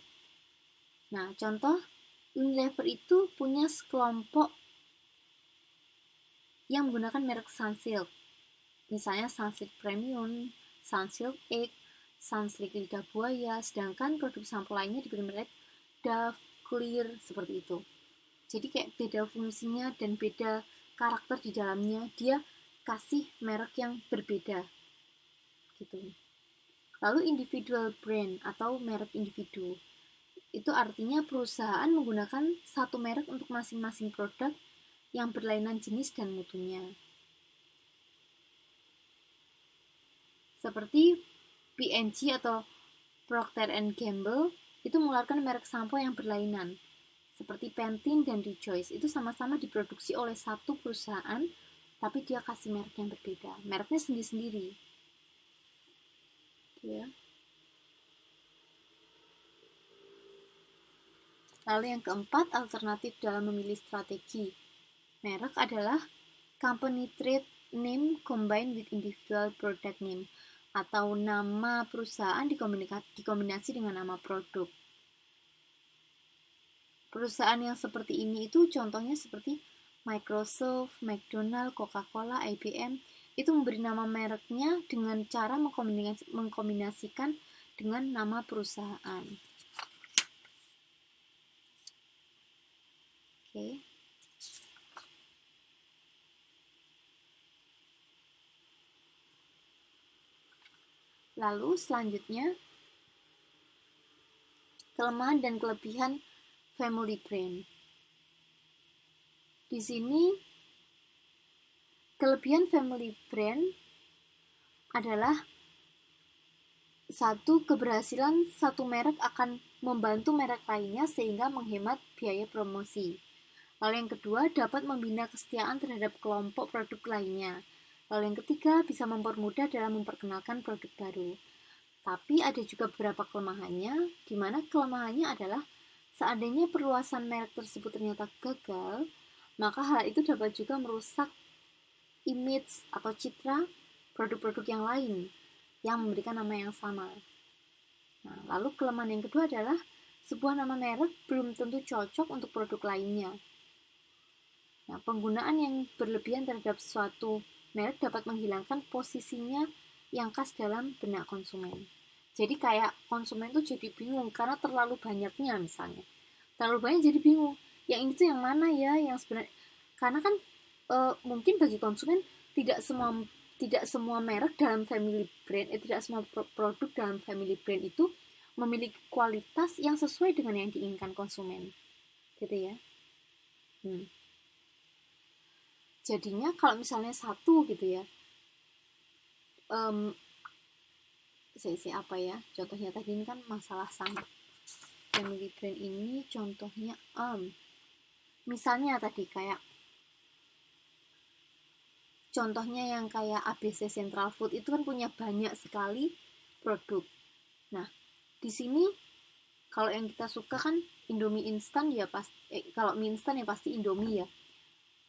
[SPEAKER 1] Nah, contoh Unilever itu punya sekelompok yang menggunakan merek Sunsilk. Misalnya Sunsilk Premium, Sunsilk Egg, Sunsilk Lidah Buaya, sedangkan produk sampo lainnya diberi merek Dove, Clear, seperti itu. Jadi kayak beda fungsinya dan beda karakter di dalamnya, dia kasih merek yang berbeda gitu. Lalu individual brand atau merek individu, itu artinya perusahaan menggunakan satu merek untuk masing-masing produk yang berlainan jenis dan mutunya. Seperti P&G atau Procter & Gamble itu mengeluarkan merek sampo yang berlainan. Seperti Pantene dan Rejoice, itu sama-sama diproduksi oleh satu perusahaan, tapi dia kasih merek yang berbeda. Mereknya sendiri-sendiri. Ya. Lalu yang keempat, alternatif dalam memilih strategi merek adalah company trade name combined with individual product name, atau nama perusahaan dikombinasi dengan nama produk. Perusahaan yang seperti ini itu contohnya seperti Microsoft, McDonald, Coca-Cola, IBM, itu memberi nama mereknya dengan cara mengkombinasikan dengan nama perusahaan. Oke. Lalu selanjutnya, kelemahan dan kelebihan family brand. Di sini kelebihan family brand adalah satu, keberhasilan satu merek akan membantu merek lainnya sehingga menghemat biaya promosi. Lalu yang kedua, dapat membina kesetiaan terhadap kelompok produk lainnya. Lalu yang ketiga, bisa mempermudah dalam memperkenalkan produk baru. Tapi ada juga beberapa kelemahannya, di mana kelemahannya adalah seandainya perluasan merek tersebut ternyata gagal, maka hal itu dapat juga merusak image atau citra produk-produk yang lain yang memberikan nama yang sama. Nah, lalu kelemahan yang kedua adalah sebuah nama merek belum tentu cocok untuk produk lainnya. Nah, penggunaan yang berlebihan terhadap suatu merek dapat menghilangkan posisinya yang khas dalam benak konsumen. Jadi kayak konsumen tuh jadi bingung karena terlalu banyaknya misalnya. Terlalu banyak jadi bingung. Yang ini tuh yang mana ya yang sebenarnya, karena kan mungkin bagi konsumen tidak semua merek dalam family brand, tidak semua produk dalam family brand itu memiliki kualitas yang sesuai dengan yang diinginkan konsumen, gitu ya. Jadinya kalau misalnya satu gitu ya, apa ya contohnya tadi ini kan masalah sama family brand ini, contohnya misalnya tadi kayak contohnya yang kayak ABC Central Food itu kan punya banyak sekali produk. Nah, di sini kalau yang kita suka kan Indomie instan ya kalau mie instan ya pasti Indomie ya.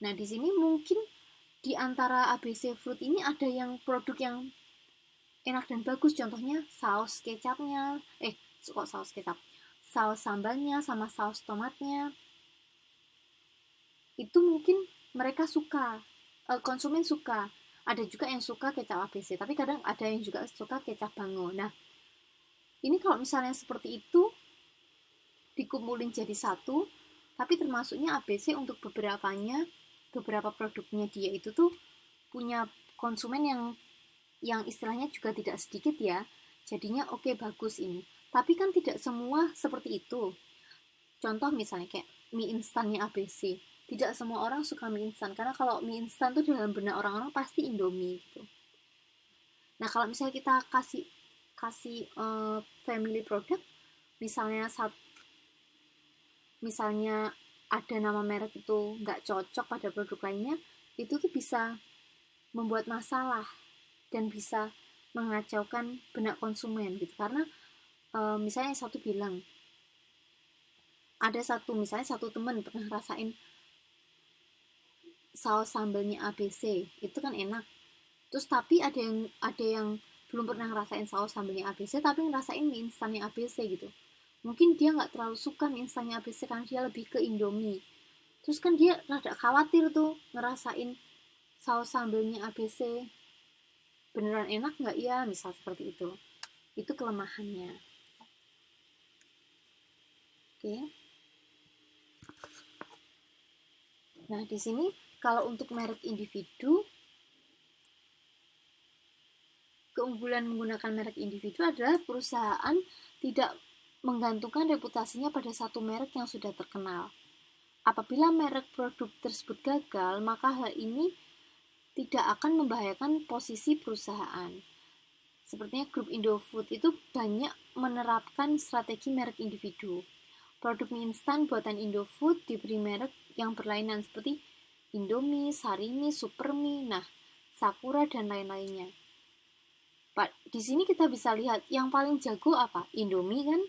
[SPEAKER 1] Nah, di sini mungkin di antara ABC Food ini ada yang produk yang enak dan bagus, contohnya saus kecapnya, kok saus kecap, saus sambalnya sama saus tomatnya. Itu mungkin mereka suka, konsumen suka. Ada juga yang suka kecap ABC, tapi kadang ada yang juga suka kecap Bango. Nah, ini kalau misalnya seperti itu dikumpulin jadi satu, tapi termasuknya ABC untuk beberapa produknya dia itu tuh punya konsumen yang istilahnya juga tidak sedikit ya. Jadinya oke, bagus ini. Tapi kan tidak semua seperti itu. Contoh misalnya kayak mie instannya ABC. Tidak semua orang suka mie instan, karena kalau mie instan tuh dalam benak orang-orang pasti Indomie gitu. Nah, kalau misalnya kita kasih family product, misalnya ada nama merek itu nggak cocok pada produk lainnya, itu tuh bisa membuat masalah dan bisa mengacaukan benak konsumen gitu. Karena misalnya satu bilang, misalnya satu teman pernah rasain saus sambalnya ABC, itu kan enak. Terus tapi ada yang belum pernah ngerasain saus sambalnya ABC tapi ngerasain mie instannya ABC gitu. Mungkin dia nggak terlalu suka mie instannya ABC karena dia lebih ke Indomie. Terus kan dia rada khawatir tuh ngerasain saus sambalnya ABC beneran enak nggak ya, misal seperti itu. Itu kelemahannya. Oke. Nah, di sini kalau untuk merek individu, keunggulan menggunakan merek individu adalah perusahaan tidak menggantungkan reputasinya pada satu merek yang sudah terkenal. Apabila merek produk tersebut gagal, maka hal ini tidak akan membahayakan posisi perusahaan. Sepertinya grup Indofood itu banyak menerapkan strategi merek individu. Produk mie instan buatan Indofood diberi merek yang berlainan seperti Indomie, Sarimi, Supermie, Sakura, dan lain-lainnya. Di sini kita bisa lihat yang paling jago apa? Indomie kan?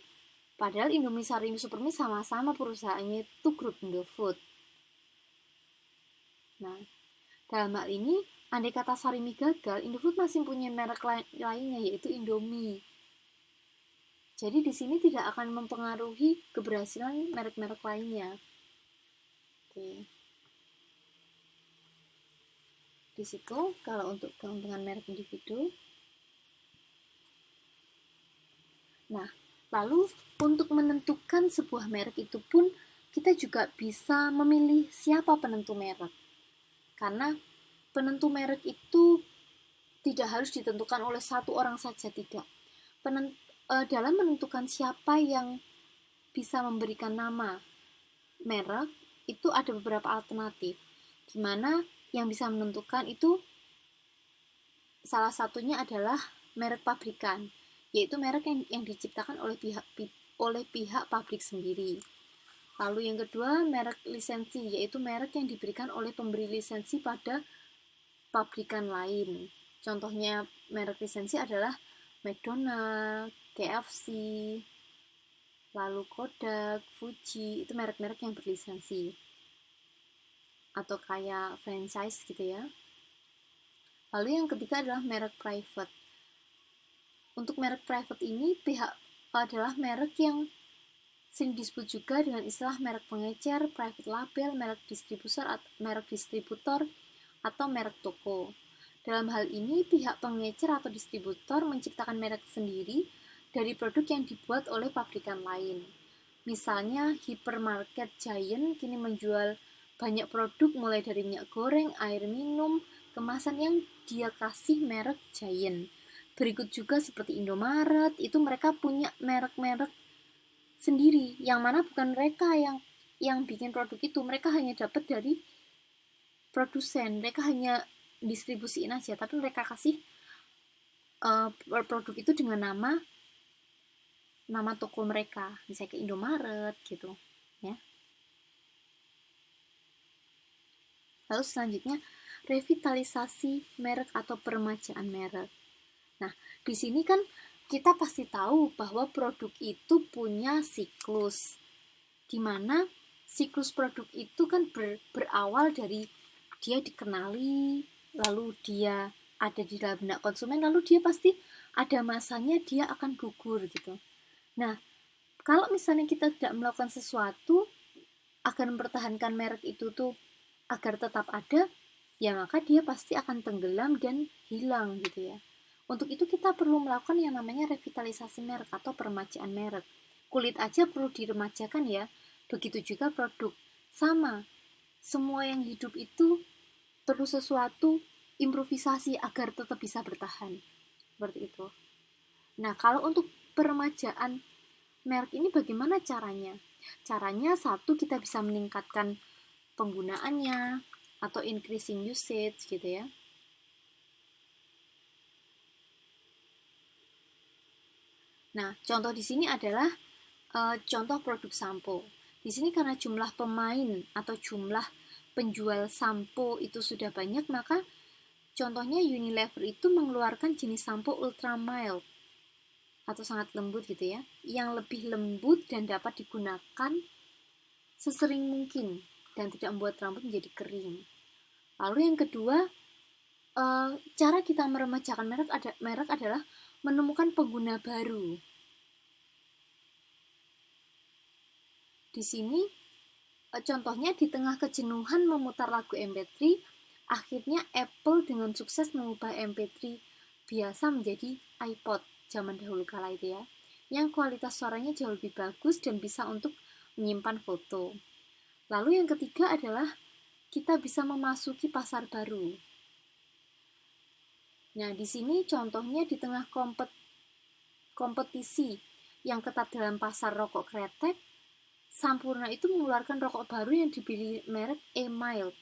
[SPEAKER 1] Padahal Indomie, Sarimi, Supermie sama-sama perusahaannya itu grup Indofood. Nah, dalam hal ini, andai kata Sarimi gagal, Indofood masih punya merek lainnya yaitu Indomie. Jadi di sini tidak akan mempengaruhi keberhasilan merek-merek lainnya. Oke. Di situ kalau untuk keuntungan merek individu. Nah, lalu untuk menentukan sebuah merek itu pun kita juga bisa memilih siapa penentu merek. Karena penentu merek itu tidak harus ditentukan oleh satu orang saja, tidak. Dalam menentukan siapa yang bisa memberikan nama merek, itu ada beberapa alternatif. Gimana yang bisa menentukan itu salah satunya adalah merek pabrikan, yaitu merek yang diciptakan oleh pihak pabrik sendiri. Lalu yang kedua, merek lisensi, yaitu merek yang diberikan oleh pemberi lisensi pada pabrikan lain. Contohnya merek lisensi adalah McDonald, KFC, lalu Kodak, Fuji, itu merek-merek yang berlisensi. Atau kayak franchise gitu ya. Lalu yang ketiga adalah merek private. Untuk merek private ini adalah merek yang sering disebut juga dengan istilah merek pengecer, private label, merek distributor, atau merek toko. Dalam hal ini, pihak pengecer atau distributor menciptakan merek sendiri dari produk yang dibuat oleh pabrikan lain. Misalnya, hypermarket giant kini menjual banyak produk mulai dari minyak goreng, air minum, kemasan yang dia kasih merek giant. Berikut juga seperti Indomaret, itu mereka punya merek-merek sendiri, yang mana bukan mereka yang bikin produk itu, mereka hanya dapat dari produsen, mereka hanya distribusiin aja, tapi mereka kasih produk itu dengan nama toko mereka, misalnya ke Indomaret gitu ya. Lalu selanjutnya, revitalisasi merek atau peremajaan merek. Nah, di sini kan kita pasti tahu bahwa produk itu punya siklus, di mana siklus produk itu kan berawal dari dia dikenali, lalu dia ada di dalam benak konsumen, lalu dia pasti ada masanya dia akan gugur gitu. Nah, kalau misalnya kita tidak melakukan sesuatu agar mempertahankan merek itu tuh agar tetap ada, ya maka dia pasti akan tenggelam dan hilang gitu ya. Untuk itu kita perlu melakukan yang namanya revitalisasi merek atau peremajaan merek. Kulit aja perlu diremajakan ya, begitu juga produk. Sama, semua yang hidup itu perlu sesuatu improvisasi agar tetap bisa bertahan. Seperti itu. Nah, kalau untuk peremajaan merek ini bagaimana caranya? Caranya satu, kita bisa meningkatkan penggunaannya atau increasing usage gitu ya. Nah, contoh di sini adalah contoh produk sampo. Di sini karena jumlah pemain atau jumlah penjual sampo itu sudah banyak, maka contohnya Unilever itu mengeluarkan jenis sampo ultra mild atau sangat lembut gitu ya, yang lebih lembut dan dapat digunakan sesering mungkin dan tidak membuat rambut menjadi kering. Lalu yang kedua, cara kita meremajakan merek adalah menemukan pengguna baru. Di sini contohnya di tengah kejenuhan memutar lagu MP3, akhirnya Apple dengan sukses mengubah MP3 biasa menjadi iPod zaman dahulu kala itu ya, yang kualitas suaranya jauh lebih bagus dan bisa untuk menyimpan foto. Lalu yang ketiga adalah kita bisa memasuki pasar baru. Nah, di sini contohnya di tengah kompetisi yang ketat dalam pasar rokok kretek, Sampurna itu mengeluarkan rokok baru yang diberi merek E-Mild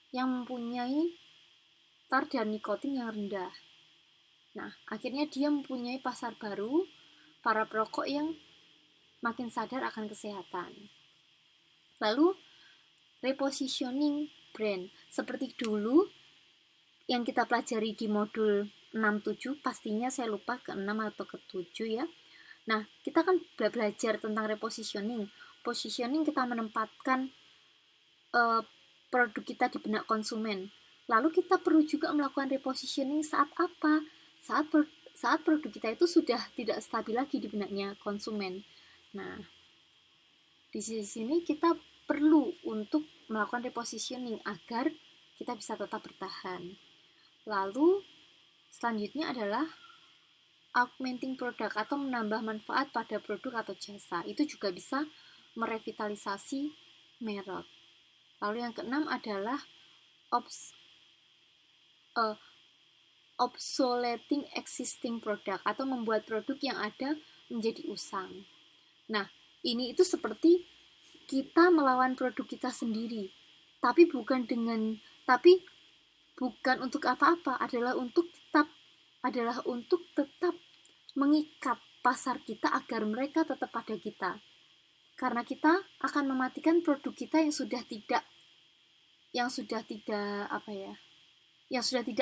[SPEAKER 1] yang mempunyai tar dan nikotin yang rendah. Nah, akhirnya dia mempunyai pasar baru, para perokok yang makin sadar akan kesehatan. Lalu, repositioning brand. Seperti dulu yang kita pelajari di modul 6-7, pastinya saya lupa ke-6 atau ke-7 ya. Nah, kita kan belajar tentang repositioning. Positioning kita menempatkan produk kita di benak konsumen. Lalu kita perlu juga melakukan repositioning saat apa? Saat produk kita itu sudah tidak stabil lagi di benaknya konsumen. Nah, di sini kita perlu untuk melakukan repositioning agar kita bisa tetap bertahan. Lalu selanjutnya adalah augmenting product atau menambah manfaat pada produk atau jasa. Itu juga bisa merevitalisasi merek. Lalu yang keenam adalah obsoleting existing product atau membuat produk yang ada menjadi usang. Nah, ini itu seperti kita melawan produk kita sendiri, tapi bukan untuk apa-apa, adalah untuk tetap mengikat pasar kita agar mereka tetap pada kita. Karena kita akan mematikan produk kita yang sudah tidak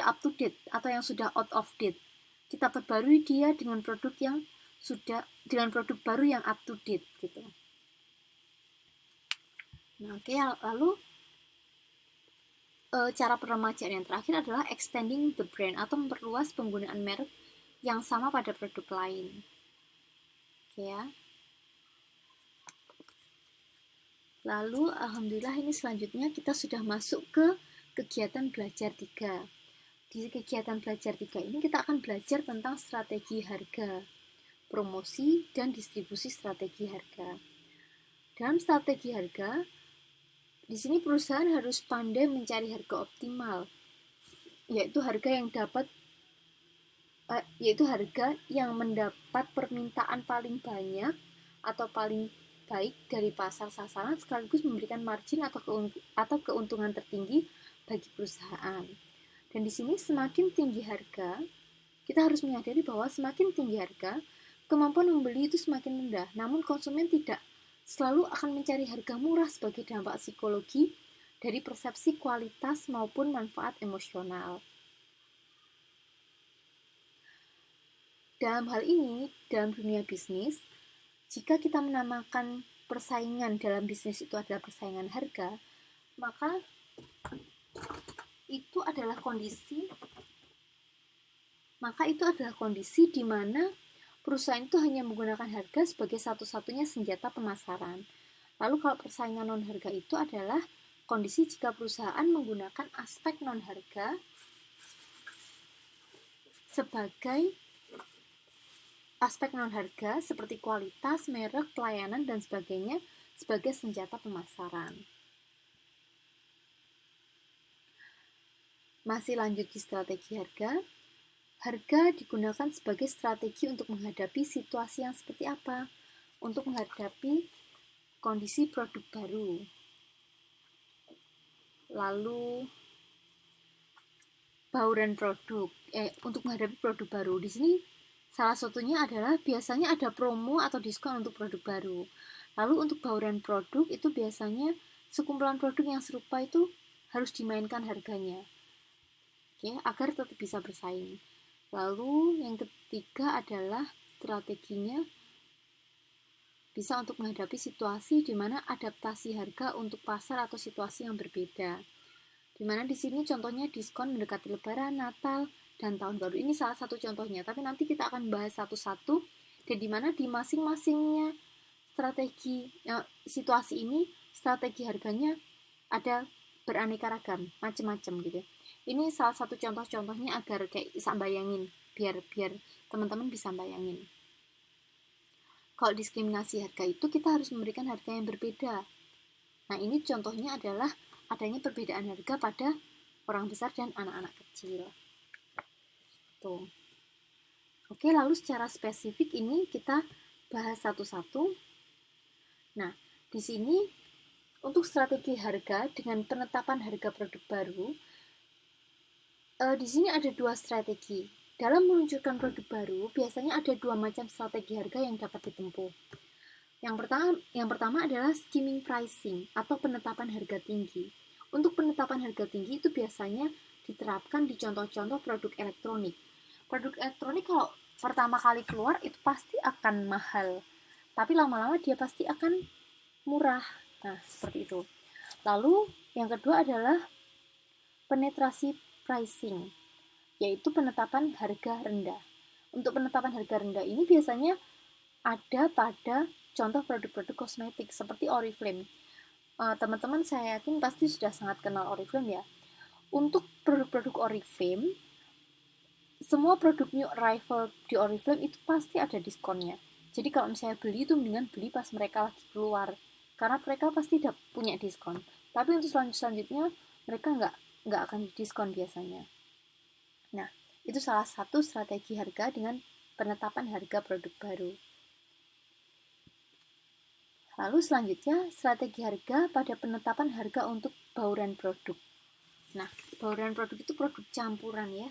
[SPEAKER 1] up to date atau yang sudah out of date. Kita perbarui dia dengan produk baru yang up to date gitu. Nah, oke, lalu cara peremajaan yang terakhir adalah extending the brand atau memperluas penggunaan merek yang sama pada produk lain. Oke ya. Lalu alhamdulillah ini selanjutnya kita sudah masuk ke kegiatan belajar 3. Di kegiatan belajar 3 ini kita akan belajar tentang strategi harga, promosi, dan distribusi strategi harga. Dalam strategi harga, di sini perusahaan harus pandai mencari harga optimal, yaitu harga yang mendapat permintaan paling banyak atau paling baik dari pasar sasaran, sekaligus memberikan margin atau keuntungan tertinggi bagi perusahaan. Dan di sini semakin tinggi harga, kita harus menyadari bahwa semakin tinggi harga, kemampuan membeli itu semakin rendah. Namun konsumen tidak selalu akan mencari harga murah sebagai dampak psikologi dari persepsi kualitas maupun manfaat emosional. Dalam hal ini, dalam dunia bisnis, jika kita menamakan persaingan dalam bisnis itu adalah persaingan harga, maka itu adalah kondisi di mana perusahaan itu hanya menggunakan harga sebagai satu-satunya senjata pemasaran. Lalu kalau persaingan non-harga itu adalah kondisi jika perusahaan menggunakan aspek non-harga seperti kualitas, merek, pelayanan, dan sebagainya sebagai senjata pemasaran. Masih lanjut di strategi harga. Harga digunakan sebagai strategi untuk menghadapi situasi yang seperti apa? Untuk menghadapi kondisi produk baru. Lalu bauran produk. Untuk menghadapi produk baru. Di sini salah satunya adalah biasanya ada promo atau diskon untuk produk baru. Lalu untuk bauran produk itu biasanya sekumpulan produk yang serupa itu harus dimainkan harganya. Agar tetap bisa bersaing. Lalu yang ketiga adalah strateginya bisa untuk menghadapi situasi di mana adaptasi harga untuk pasar atau situasi yang berbeda. Di mana di sini contohnya diskon mendekati Lebaran, Natal, dan Tahun Baru. Ini salah satu contohnya, tapi nanti kita akan bahas satu-satu, dan di mana di masing-masingnya situasi ini strategi harganya ada beraneka ragam, macam-macam gitu. Ini salah satu contoh-contohnya agar kayak bisa bayangin, biar teman-teman bisa bayangin. Kalau diskriminasi harga itu kita harus memberikan harga yang berbeda. Nah, ini contohnya adalah adanya perbedaan harga pada orang besar dan anak-anak kecil. Tuh. Oke, lalu secara spesifik ini kita bahas satu-satu. Nah, di sini untuk strategi harga dengan penetapan harga produk baru, di sini ada dua strategi. Dalam meluncurkan produk baru, biasanya ada dua macam strategi harga yang dapat ditempuh. Yang pertama adalah skimming pricing atau penetapan harga tinggi. Untuk penetapan harga tinggi itu biasanya diterapkan di contoh-contoh produk elektronik. Produk elektronik kalau pertama kali keluar itu pasti akan mahal, tapi lama-lama dia pasti akan murah. Nah, seperti itu. Lalu yang kedua adalah penetrasi pricing, yaitu penetapan harga rendah. Untuk penetapan harga rendah ini biasanya ada pada contoh produk-produk kosmetik seperti Oriflame. Teman-teman saya yakin pasti sudah sangat kenal Oriflame ya. Untuk produk-produk Oriflame, semua produk new arrival di Oriflame itu pasti ada diskonnya. Jadi kalau misalnya beli itu mendingan beli pas mereka lagi keluar, karena mereka pasti udah punya diskon. Tapi untuk selanjutnya mereka nggak akan diskon biasanya. Nah, itu salah satu strategi harga dengan penetapan harga produk baru. Lalu selanjutnya, strategi harga pada penetapan harga untuk bauran produk. Nah, bauran produk itu produk campuran ya.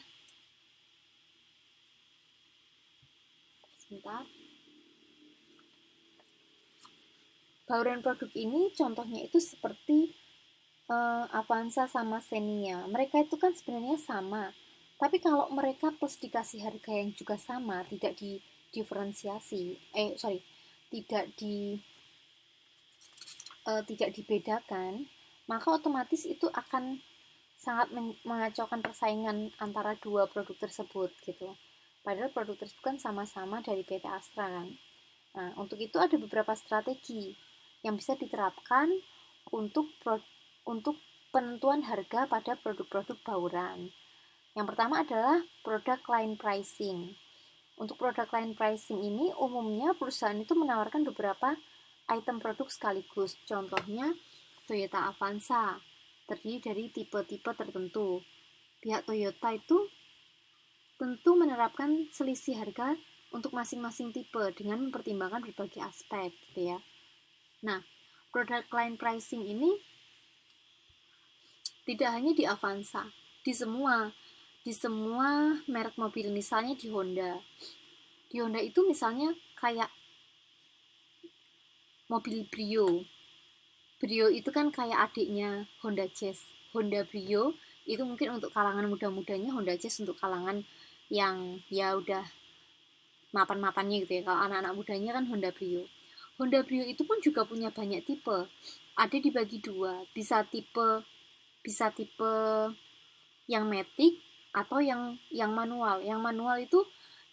[SPEAKER 1] Sebentar. Bauran produk ini contohnya itu seperti Avanza sama Xenia. Mereka itu kan sebenarnya sama. Tapi kalau mereka plus dikasih harga yang juga sama, tidak tidak dibedakan, maka otomatis itu akan sangat mengacaukan persaingan antara dua produk tersebut gitu. Padahal produk tersebut kan sama-sama dari PT Astra kan. Nah, untuk itu ada beberapa strategi yang bisa diterapkan untuk penentuan harga pada produk-produk bauran. Yang pertama adalah product line pricing. Untuk product line pricing ini umumnya perusahaan itu menawarkan beberapa item produk sekaligus. Contohnya Toyota Avanza terdiri dari tipe-tipe tertentu. Pihak Toyota itu tentu menerapkan selisih harga untuk masing-masing tipe dengan mempertimbangkan berbagai aspek gitu ya. Nah, product line pricing ini tidak hanya di Avanza, di semua merek mobil, misalnya di Honda. Di Honda itu misalnya kayak mobil Brio. Brio itu kan kayak adiknya Honda Jazz. Honda Brio itu mungkin untuk kalangan muda-mudanya, Honda Jazz untuk kalangan yang ya udah mapan-mapannya gitu ya. Kalau anak-anak mudanya kan Honda Brio. Honda Brio itu pun juga punya banyak tipe. Ada dibagi dua, bisa tipe yang matic atau yang manual. Yang manual itu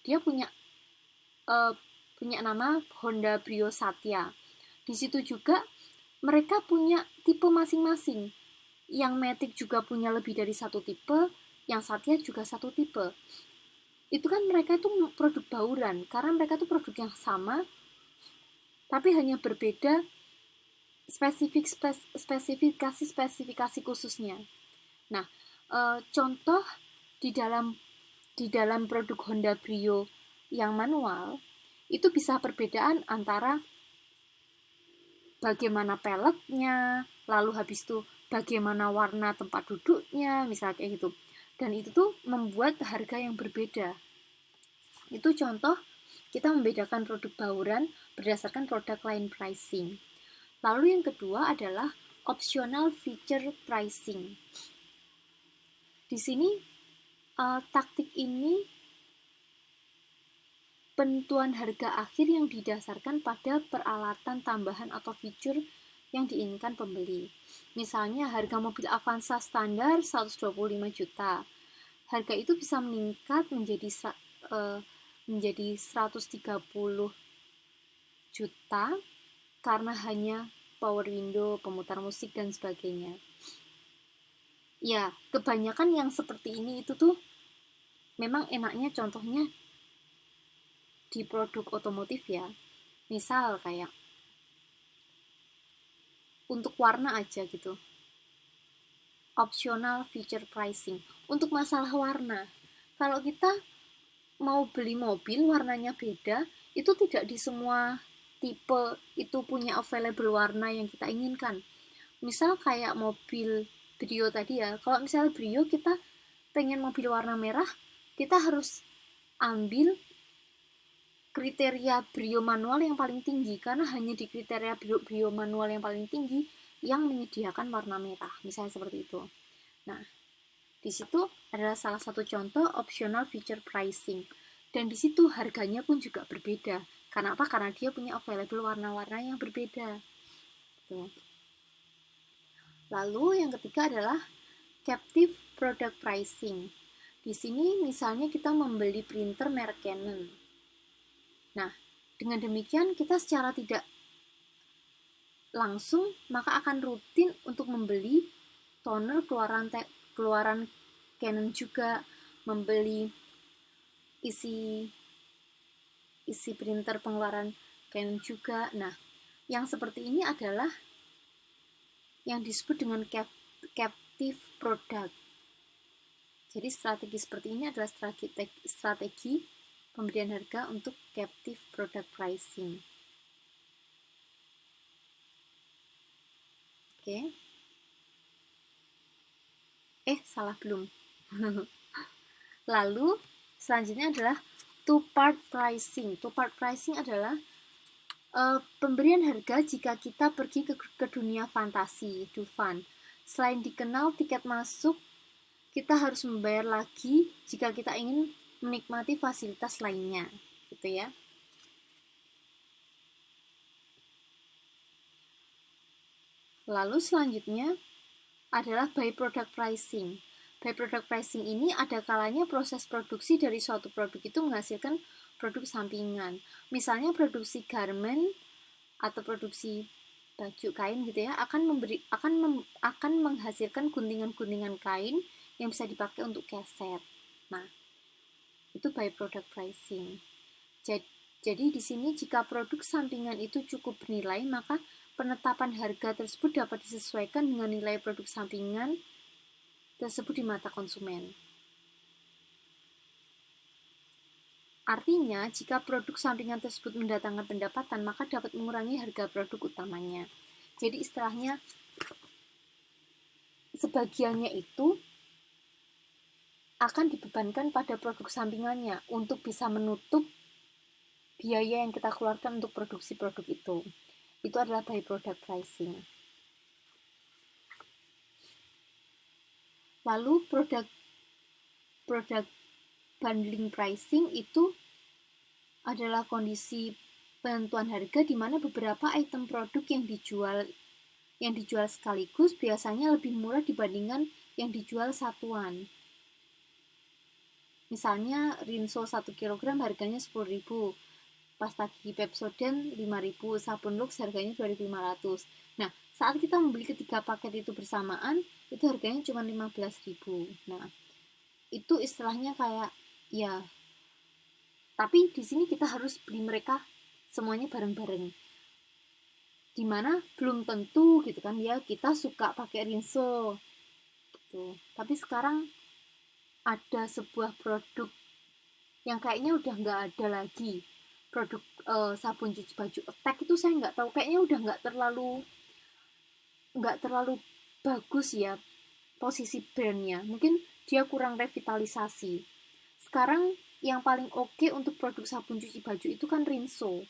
[SPEAKER 1] dia punya nama Honda Brio Satya. Di situ juga mereka punya tipe masing-masing. Yang matic juga punya lebih dari satu tipe, yang Satya juga satu tipe. Itu kan mereka itu produk bauran, karena mereka itu produk yang sama, tapi hanya berbeda spesifikasi khususnya. Nah, contoh di dalam produk Honda Brio yang manual itu bisa perbedaan antara bagaimana peleknya, lalu habis itu bagaimana warna tempat duduknya, misalnya kayak gitu. Dan itu tuh membuat harga yang berbeda. Itu contoh kita membedakan produk bauran berdasarkan produk line pricing. Lalu yang kedua adalah optional feature pricing. Di sini taktik ini penentuan harga akhir yang didasarkan pada peralatan tambahan atau fitur yang diinginkan pembeli. Misalnya harga mobil Avanza standar 125 juta. Harga itu bisa meningkat menjadi 130 juta karena hanya power window, pemutar musik dan sebagainya. Ya, kebanyakan yang seperti ini itu tuh memang enaknya contohnya di produk otomotif ya. Misal kayak untuk warna aja gitu. Optional feature pricing. Untuk masalah warna, kalau kita mau beli mobil warnanya beda, itu tidak di semua tipe itu punya available warna yang kita inginkan. Misal kayak mobil Brio tadi ya, kalau misalnya Brio kita pengen mobil warna merah, kita harus ambil kriteria Brio manual yang paling tinggi, karena hanya di kriteria Brio manual yang paling tinggi yang menyediakan warna merah, misalnya seperti itu. Nah, di situ adalah salah satu contoh optional feature pricing. Dan di situ harganya pun juga berbeda. Karena apa? Karena dia punya available warna-warna yang berbeda. Tuh. Lalu yang ketiga adalah captive product pricing. Di sini misalnya kita membeli printer merek Canon. Nah, dengan demikian kita secara tidak langsung maka akan rutin untuk membeli toner keluaran Canon juga, membeli isi printer pengeluaran Canon juga. Nah, yang seperti ini adalah yang disebut dengan captive product. Jadi strategi seperti ini adalah strategi pemberian harga untuk captive product pricing. Oke. Salah belum. Lalu selanjutnya adalah two-part pricing. Two-part pricing adalah pemberian harga jika kita pergi ke dunia fantasi, Dufan. Selain dikenal tiket masuk, kita harus membayar lagi jika kita ingin menikmati fasilitas lainnya, gitu ya. Lalu selanjutnya adalah by product pricing. By product pricing ini ada kalanya proses produksi dari suatu produk itu menghasilkan produk sampingan. Misalnya produksi garment atau produksi baju kain gitu ya akan menghasilkan guntingan-guntingan kain yang bisa dipakai untuk keset. Nah, itu by product pricing. Jadi di sini jika produk sampingan itu cukup bernilai, maka penetapan harga tersebut dapat disesuaikan dengan nilai produk sampingan tersebut di mata konsumen. Artinya, jika produk sampingan tersebut mendatangkan pendapatan, maka dapat mengurangi harga produk utamanya. Jadi istilahnya, sebagiannya itu akan dibebankan pada produk sampingannya untuk bisa menutup biaya yang kita keluarkan untuk produksi produk itu. Itu adalah by product pricing. Lalu produk bundling pricing itu adalah kondisi penentuan harga di mana beberapa item produk yang dijual sekaligus biasanya lebih murah dibandingkan yang dijual satuan. Misalnya Rinso 1 kg harganya 10.000, pasta gigi Pepsodent 5.000, sabun Lux harganya 2.500. Nah, saat kita membeli ketiga paket itu bersamaan, itu harganya cuma 15.000. Nah, itu istilahnya kayak ya, tapi di sini kita harus beli mereka semuanya bareng-bareng. Dimana belum tentu gitu kan ya kita suka pakai Rinso gitu. Tapi sekarang ada sebuah produk yang kayaknya udah nggak ada lagi, produk sabun cuci baju Attack itu saya nggak tahu, kayaknya udah nggak terlalu bagus ya posisi brandnya, mungkin dia kurang revitalisasi. Sekarang yang paling oke untuk produk sabun cuci baju itu kan Rinso,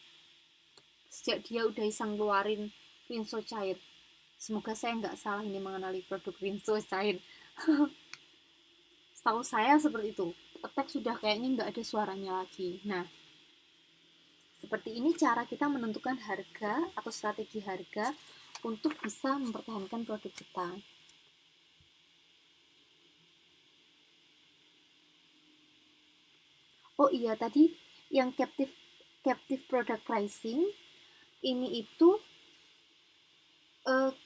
[SPEAKER 1] sejak dia udah iseng keluarin Rinso cair. Semoga saya nggak salah ini mengenali produk Rinso cair. Setahu saya seperti itu. Attack sudah kayaknya nggak ada suaranya lagi. Nah, seperti ini cara kita menentukan harga atau strategi harga untuk bisa mempertahankan produk kita. Oh iya, tadi yang captive product pricing ini itu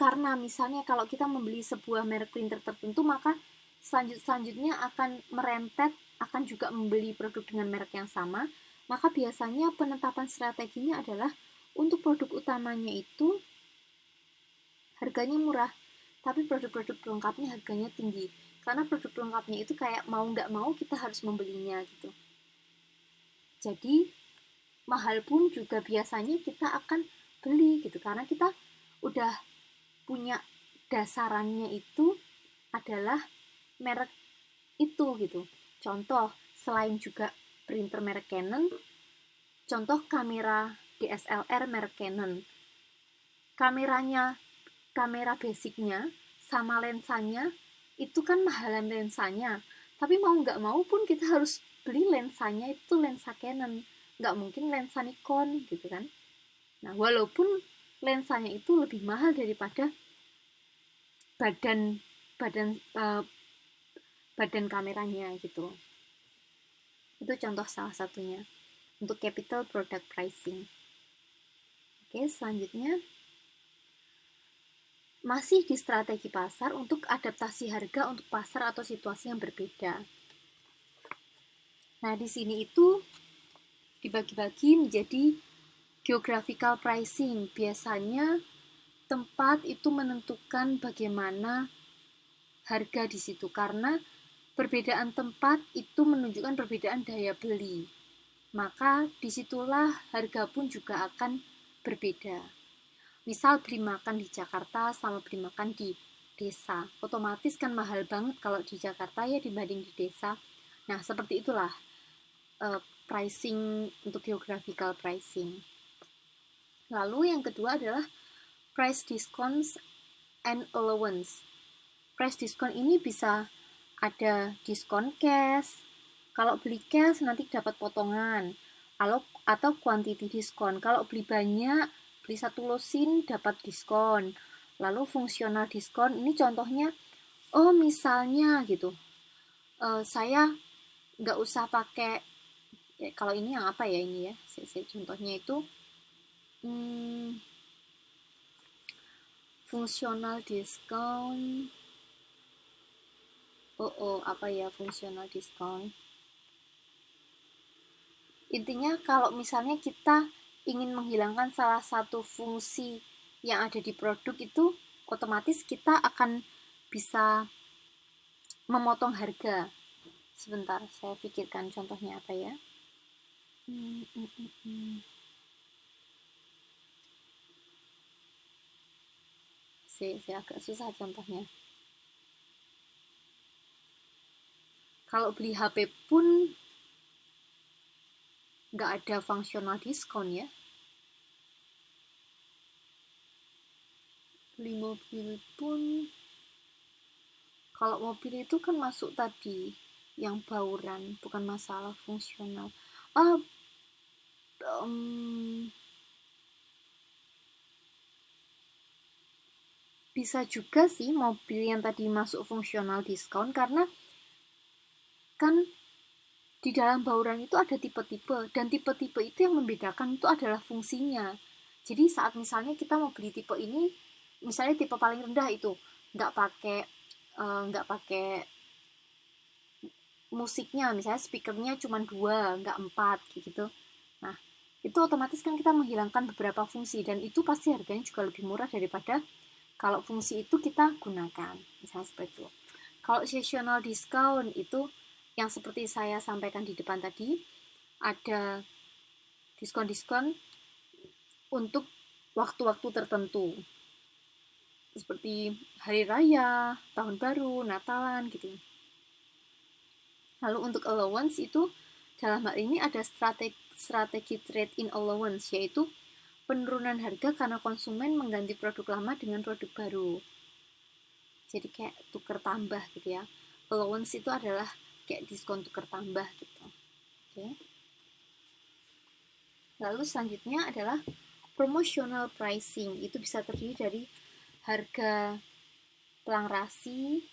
[SPEAKER 1] karena misalnya kalau kita membeli sebuah merek printer tertentu, maka selanjutnya akan merempet, akan juga membeli produk dengan merek yang sama, maka biasanya penetapan strateginya adalah untuk produk utamanya itu harganya murah, tapi produk-produk pelengkapnya harganya tinggi. Karena produk pelengkapnya itu kayak mau nggak mau kita harus membelinya gitu. Jadi mahal pun juga biasanya kita akan beli gitu, karena kita udah punya dasarannya itu adalah merek itu gitu. Contoh, selain juga printer merek Canon, contoh kamera DSLR merek Canon. Kamera basicnya sama lensanya itu kan mahalan lensanya, tapi mau nggak mau pun kita harus beli lensanya itu lensa Canon, nggak mungkin lensa Nikon gitu kan. Nah, walaupun lensanya itu lebih mahal daripada badan badan uh, badan kameranya gitu. Itu contoh salah satunya untuk capital product pricing. Oke, selanjutnya masih di strategi pasar untuk adaptasi harga untuk pasar atau situasi yang berbeda. Nah, di sini itu dibagi-bagi menjadi geographical pricing. Biasanya tempat itu menentukan bagaimana harga di situ, karena perbedaan tempat itu menunjukkan perbedaan daya beli. Maka disitulah harga pun juga akan berbeda. Misal beli makan di Jakarta sama beli makan di desa, otomatis kan mahal banget kalau di Jakarta ya dibanding di desa. Nah, seperti itulah pricing untuk geographical pricing. Lalu yang kedua adalah price discounts and allowance. Price discount ini bisa ada diskon cash. Kalau beli cash nanti dapat potongan. Atau quantity diskon. Kalau beli banyak, beli satu losin dapat diskon. Lalu fungsional diskon, ini contohnya, oh misalnya gitu, saya nggak usah pakai, ya, kalau ini yang apa ya ini ya, contohnya itu, fungsional diskon, apa ya fungsional diskon? Intinya kalau misalnya kita ingin menghilangkan salah satu fungsi yang ada di produk itu, otomatis kita akan bisa memotong harga. Sebentar, saya pikirkan contohnya apa ya. Saya agak susah contohnya. Kalau beli HP pun nggak ada fungsional diskon ya. Beli mobil pun, kalau mobil itu kan masuk tadi yang bauran, bukan masalah fungsional. Ah, bisa juga sih mobil yang tadi masuk fungsional diskon, karena kan di dalam bauran itu ada tipe-tipe, dan tipe-tipe itu yang membedakan itu adalah fungsinya. Jadi saat misalnya kita mau beli tipe ini, misalnya tipe paling rendah itu nggak pakai nggak pakai musiknya, misalnya speakernya cuma 2, nggak 4 gitu. Nah, itu otomatis kan kita menghilangkan beberapa fungsi, dan itu pasti harganya juga lebih murah daripada kalau fungsi itu kita gunakan, misalnya seperti itu. Kalau seasonal discount itu yang seperti saya sampaikan di depan tadi, ada diskon-diskon untuk waktu-waktu tertentu, seperti hari raya, tahun baru, Natalan gitu. Lalu untuk allowance itu dalam hal ini ada strategi trade-in allowance, yaitu penurunan harga karena konsumen mengganti produk lama dengan produk baru. Jadi kayak tuker tambah gitu ya. Allowance itu adalah kayak diskon tuker tambah gitu. Oke. Lalu selanjutnya adalah promotional pricing. Itu bisa terdiri dari harga pelang rasi,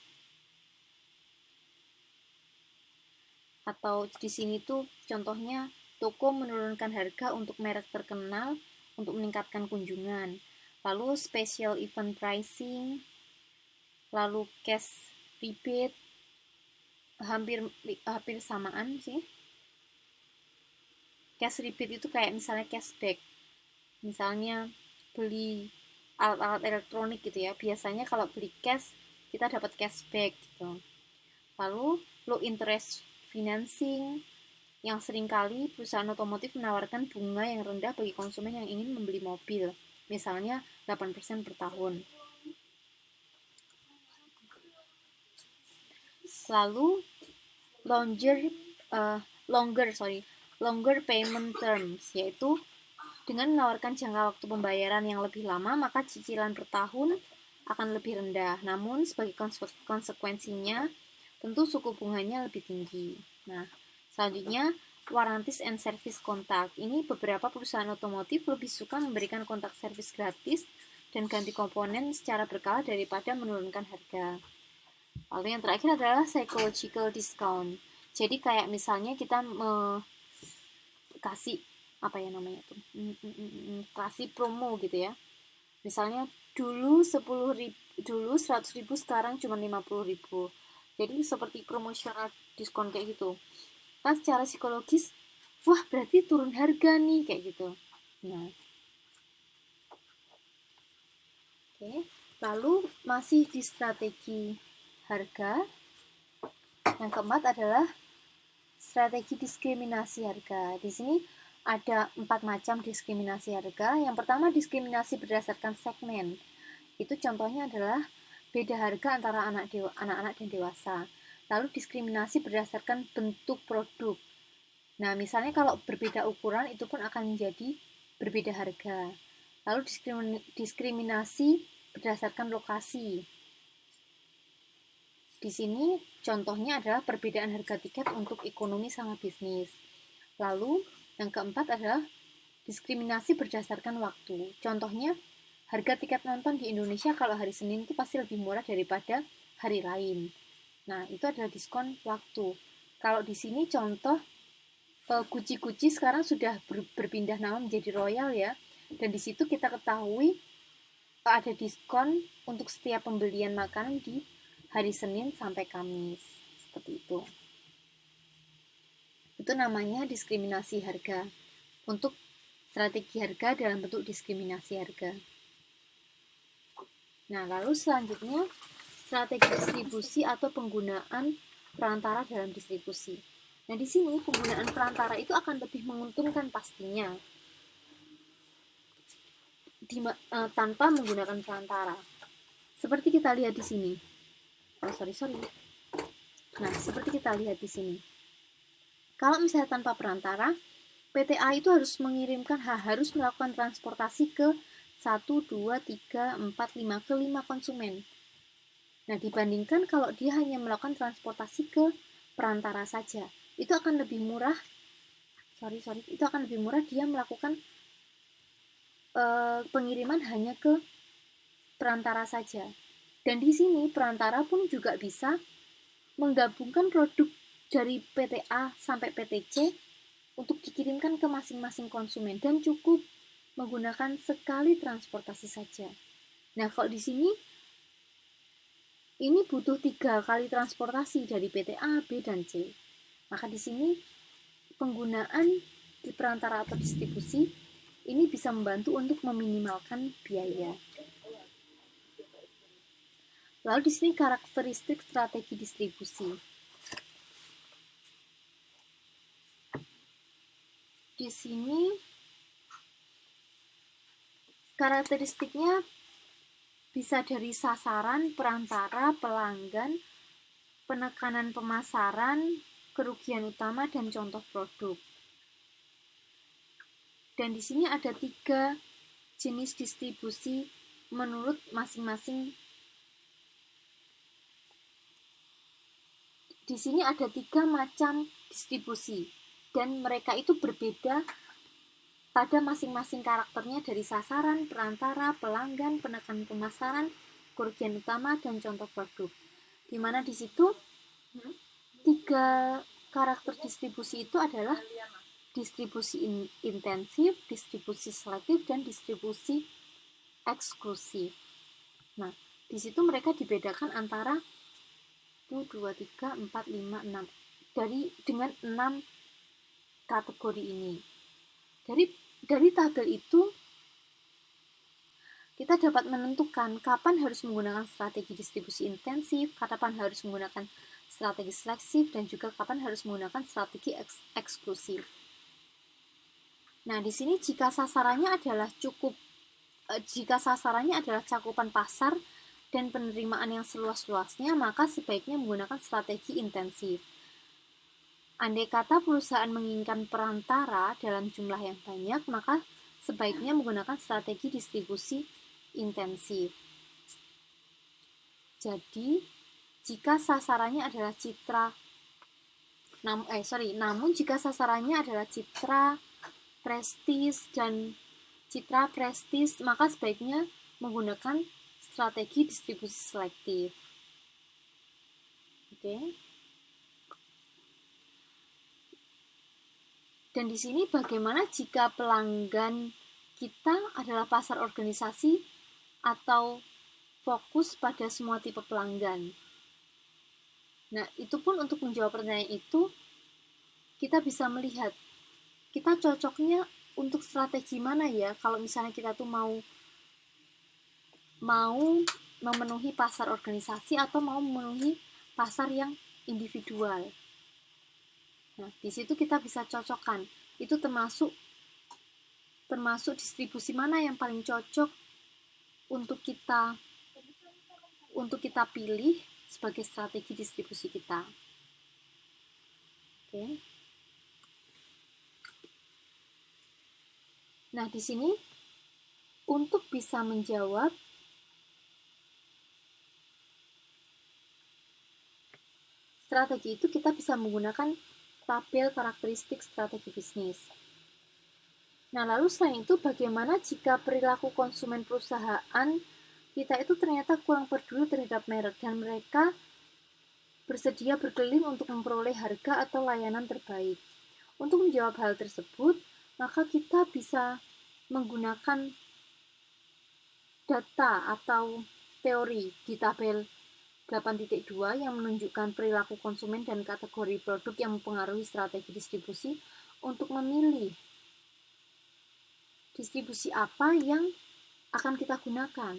[SPEAKER 1] atau di sini tuh contohnya toko menurunkan harga untuk merek terkenal untuk meningkatkan kunjungan. Lalu special event pricing, lalu cash rebate, hampir samaan sih. Cash rebate itu kayak misalnya cashback. Misalnya beli alat-alat elektronik gitu ya. Biasanya kalau beli cash kita dapat cashback gitu. Lalu low interest financing, yang seringkali perusahaan otomotif menawarkan bunga yang rendah bagi konsumen yang ingin membeli mobil. Misalnya 8% per tahun. Lalu longer payment terms, yaitu dengan menawarkan jangka waktu pembayaran yang lebih lama, maka cicilan per tahun akan lebih rendah. Namun sebagai konsekuensinya, tentu suku bunganya lebih tinggi. Nah, selanjutnya warranties and service kontak. Ini beberapa perusahaan otomotif lebih suka memberikan kontak servis gratis dan ganti komponen secara berkala daripada menurunkan harga. Lalu yang terakhir adalah psychological discount. Jadi kayak misalnya kita kasih apa ya namanya tuh, kasih promo gitu ya. Misalnya dulu 100.000, sekarang cuma 50.000. Jadi seperti promosional diskon kayak gitu. Kan secara psikologis, wah berarti turun harga nih kayak gitu. Nah, oke. Lalu masih di strategi harga, yang keempat adalah strategi diskriminasi harga. Di sini ada 4 macam diskriminasi harga. Yang pertama, diskriminasi berdasarkan segmen. Itu contohnya adalah beda harga antara anak-anak dan dewasa. Lalu diskriminasi berdasarkan bentuk produk. Nah, misalnya kalau berbeda ukuran itu pun akan menjadi berbeda harga. Lalu diskriminasi berdasarkan lokasi. Di sini contohnya adalah perbedaan harga tiket untuk ekonomi sama bisnis. Lalu yang keempat adalah diskriminasi berdasarkan waktu. Contohnya harga tiket nonton di Indonesia kalau hari Senin itu pasti lebih murah daripada hari lain. Nah, itu adalah diskon waktu. Kalau di sini contoh Gucci sekarang sudah berpindah nama menjadi Royal ya. Dan di situ kita ketahui ada diskon untuk setiap pembelian makanan di hari Senin sampai Kamis. Seperti itu. Itu namanya diskriminasi harga. Untuk strategi harga dalam bentuk diskriminasi harga. Nah, lalu selanjutnya strategi distribusi atau penggunaan perantara dalam distribusi. Nah, di sini penggunaan perantara itu akan lebih menguntungkan pastinya tanpa menggunakan perantara. Seperti kita lihat di sini. Nah, seperti kita lihat di sini. Kalau misalnya tanpa perantara, PTA itu harus melakukan transportasi ke 1, 2, 3, 4, 5, ke 5 konsumen. Nah, dibandingkan kalau dia hanya melakukan transportasi ke perantara saja, itu akan lebih murah. Itu akan lebih murah dia melakukan pengiriman hanya ke perantara saja. Dan di sini perantara pun juga bisa menggabungkan produk dari PT A sampai PT C untuk dikirimkan ke masing-masing konsumen dan cukup menggunakan sekali transportasi saja. Nah, kalau di sini ini butuh 3 kali transportasi dari PT A, B, dan C. Maka di sini penggunaan di perantara atau distribusi ini bisa membantu untuk meminimalkan biaya. Lalu di sini karakteristik strategi distribusi. Di sini karakteristiknya bisa dari sasaran, perantara, pelanggan, penekanan pemasaran, kerugian utama, dan contoh produk. Dan di sini ada 3 jenis distribusi menurut masing-masing. Di sini ada 3 macam distribusi dan mereka itu berbeda pada masing-masing karakternya dari sasaran, perantara, pelanggan, penekanan pemasaran, kerugian utama, dan contoh produk. Di mana di situ 3 karakter distribusi itu adalah distribusi intensif, distribusi selektif, dan distribusi eksklusif. Nah, di situ mereka dibedakan antara 1, 2, 3, 4, 5, 6 dengan 6 kategori ini. Dari tabel itu kita dapat menentukan kapan harus menggunakan strategi distribusi intensif, kapan harus menggunakan strategi selektif, dan juga kapan harus menggunakan strategi eksklusif. Nah, di sini jika sasarannya adalah cakupan pasar dan penerimaan yang seluas-luasnya, maka sebaiknya menggunakan strategi intensif. Andai kata perusahaan menginginkan perantara dalam jumlah yang banyak, maka sebaiknya menggunakan strategi distribusi intensif. Jadi, jika sasarannya adalah namun jika sasarannya adalah citra prestis, maka sebaiknya menggunakan strategi distribusi selektif. Oke. Dan di sini bagaimana jika pelanggan kita adalah pasar organisasi atau fokus pada semua tipe pelanggan? Nah, itu pun untuk menjawab pertanyaan itu, kita bisa melihat kita cocoknya untuk strategi mana ya kalau misalnya kita tuh mau memenuhi pasar organisasi atau mau memenuhi pasar yang individual. Nah, di situ kita bisa cocokkan. Itu termasuk distribusi mana yang paling cocok untuk kita pilih sebagai strategi distribusi kita. Oke. Nah, di sini untuk bisa menjawab strategi itu kita bisa menggunakan tabel karakteristik strategi bisnis. Nah, lalu selain itu bagaimana jika perilaku konsumen perusahaan kita itu ternyata kurang peduli terhadap merek dan mereka bersedia berkeliling untuk memperoleh harga atau layanan terbaik. Untuk menjawab hal tersebut, maka kita bisa menggunakan data atau teori di tabel 8.2 yang menunjukkan perilaku konsumen dan kategori produk yang mempengaruhi strategi distribusi untuk memilih distribusi apa yang akan kita gunakan.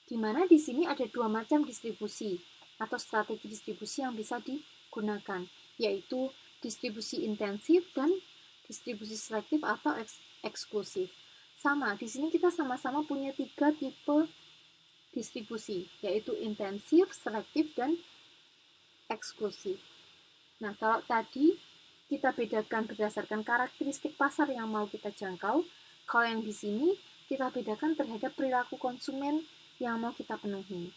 [SPEAKER 1] Di mana di sini ada dua macam distribusi atau strategi distribusi yang bisa digunakan, yaitu distribusi intensif dan distribusi selektif atau eksklusif. Sama, di sini kita sama-sama punya 3 tipe distribusi, yaitu intensif, selektif, dan eksklusif. Nah, kalau tadi kita bedakan berdasarkan karakteristik pasar yang mau kita jangkau, kalau yang di sini kita bedakan terhadap perilaku konsumen yang mau kita penuhi.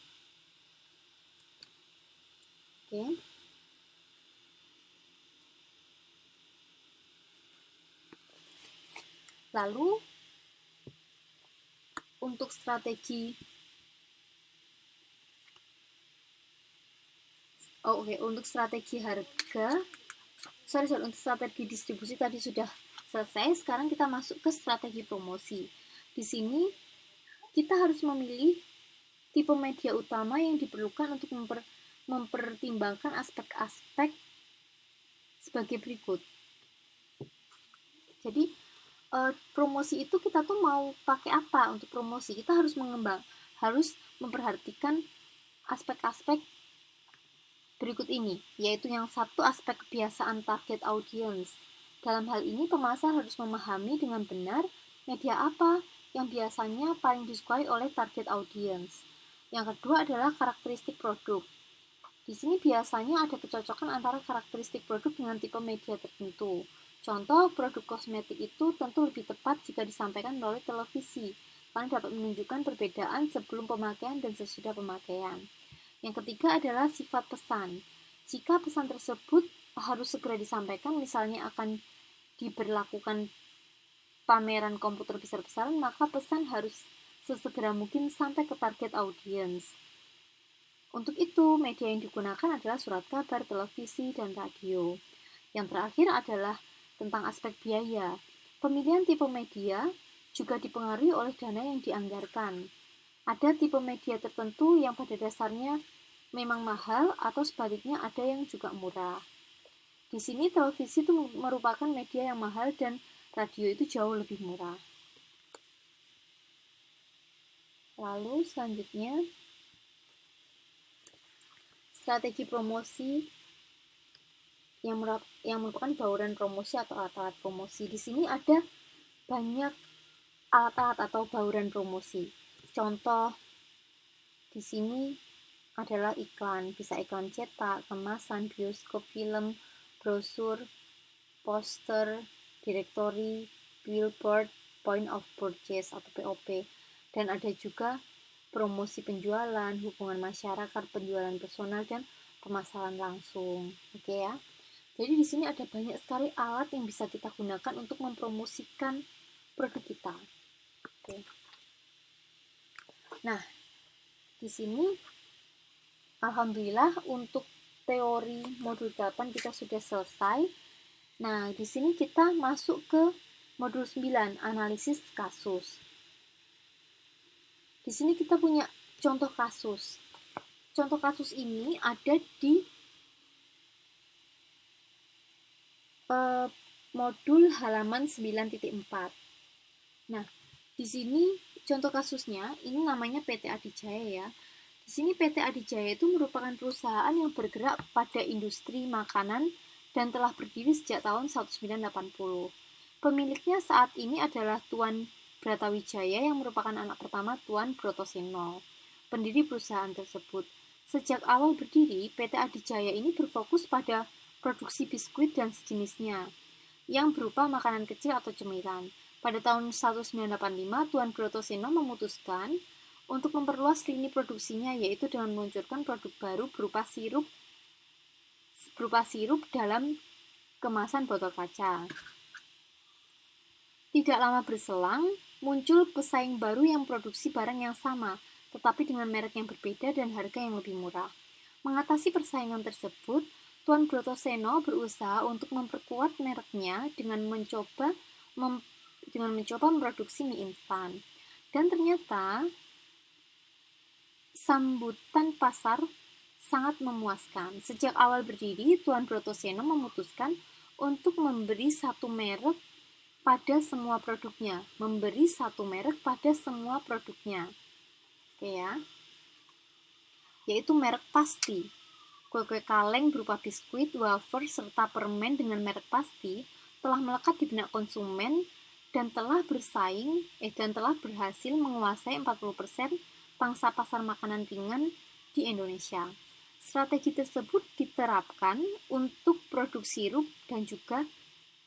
[SPEAKER 1] Oke. Lalu untuk strategi untuk strategi harga, untuk strategi distribusi tadi sudah selesai. Sekarang kita masuk ke strategi promosi. Di sini kita harus memilih tipe media utama yang diperlukan untuk mempertimbangkan aspek-aspek sebagai berikut. Jadi promosi itu kita tuh mau pakai apa untuk promosi? Kita harus memperhatikan aspek-aspek berikut ini, yaitu yang satu, aspek kebiasaan target audience. Dalam hal ini, pemasar harus memahami dengan benar media apa yang biasanya paling disukai oleh target audience. Yang kedua adalah karakteristik produk. Di sini biasanya ada kecocokan antara karakteristik produk dengan tipe media tertentu. Contoh, produk kosmetik itu tentu lebih tepat jika disampaikan melalui televisi, karena dapat menunjukkan perbedaan sebelum pemakaian dan sesudah pemakaian. Yang ketiga adalah sifat pesan. Jika pesan tersebut harus segera disampaikan, misalnya akan diberlakukan pameran komputer besar-besaran, maka pesan harus sesegera mungkin sampai ke target audience. Untuk itu, media yang digunakan adalah surat kabar, televisi, dan radio. Yang terakhir adalah tentang aspek biaya. Pemilihan tipe media juga dipengaruhi oleh dana yang dianggarkan. Ada tipe media tertentu yang pada dasarnya memang mahal atau sebaliknya ada yang juga murah. Di sini televisi itu merupakan media yang mahal dan radio itu jauh lebih murah. Lalu selanjutnya strategi promosi yang merupakan bauran promosi atau alat-alat promosi. Di sini ada banyak alat-alat atau bauran promosi. Contoh di sini adalah iklan, bisa iklan cetak, kemasan, bioskop, film, brosur, poster, direktori, billboard, point of purchase atau POP. Dan ada juga promosi penjualan, hubungan masyarakat, penjualan personal, dan pemasaran langsung. Oke ya. Jadi di sini ada banyak sekali alat yang bisa kita gunakan untuk mempromosikan produk kita. Oke. Nah, di sini alhamdulillah untuk teori modul 8 kita sudah selesai. Nah, di sini kita masuk ke modul 9, analisis kasus. Di sini kita punya contoh kasus. Contoh kasus ini ada di modul halaman 9.4. Nah, di sini contoh kasusnya, ini namanya PT Adijaya ya. Di sini PT Adijaya itu merupakan perusahaan yang bergerak pada industri makanan dan telah berdiri sejak tahun 1980. Pemiliknya saat ini adalah Tuan Bratawijaya yang merupakan anak pertama Tuan Brotoseno, pendiri perusahaan tersebut. Sejak awal berdiri, PT Adijaya ini berfokus pada produksi biskuit dan sejenisnya, yang berupa makanan kecil atau cemilan. Pada tahun 1985, Tuan Brotoseno memutuskan untuk memperluas lini produksinya, yaitu dengan meluncurkan produk baru berupa sirup dalam kemasan botol kaca. Tidak lama berselang, muncul pesaing baru yang produksi barang yang sama, tetapi dengan merek yang berbeda dan harga yang lebih murah. Mengatasi persaingan tersebut, Tuan Brotoseno berusaha untuk memperkuat mereknya dengan mencoba memproduksi mie instan. Dan ternyata sambutan pasar sangat memuaskan. Sejak awal berdiri, Tuan Brotoseno memutuskan untuk memberi satu merek pada semua produknya. Oke ya. Yaitu merek pasti. Kue-kue kaleng berupa biskuit, wafer, serta permen dengan merek pasti telah melekat di benak konsumen dan telah berhasil menguasai 40% pangsa pasar makanan ringan di Indonesia. Strategi tersebut diterapkan untuk produk sirup dan juga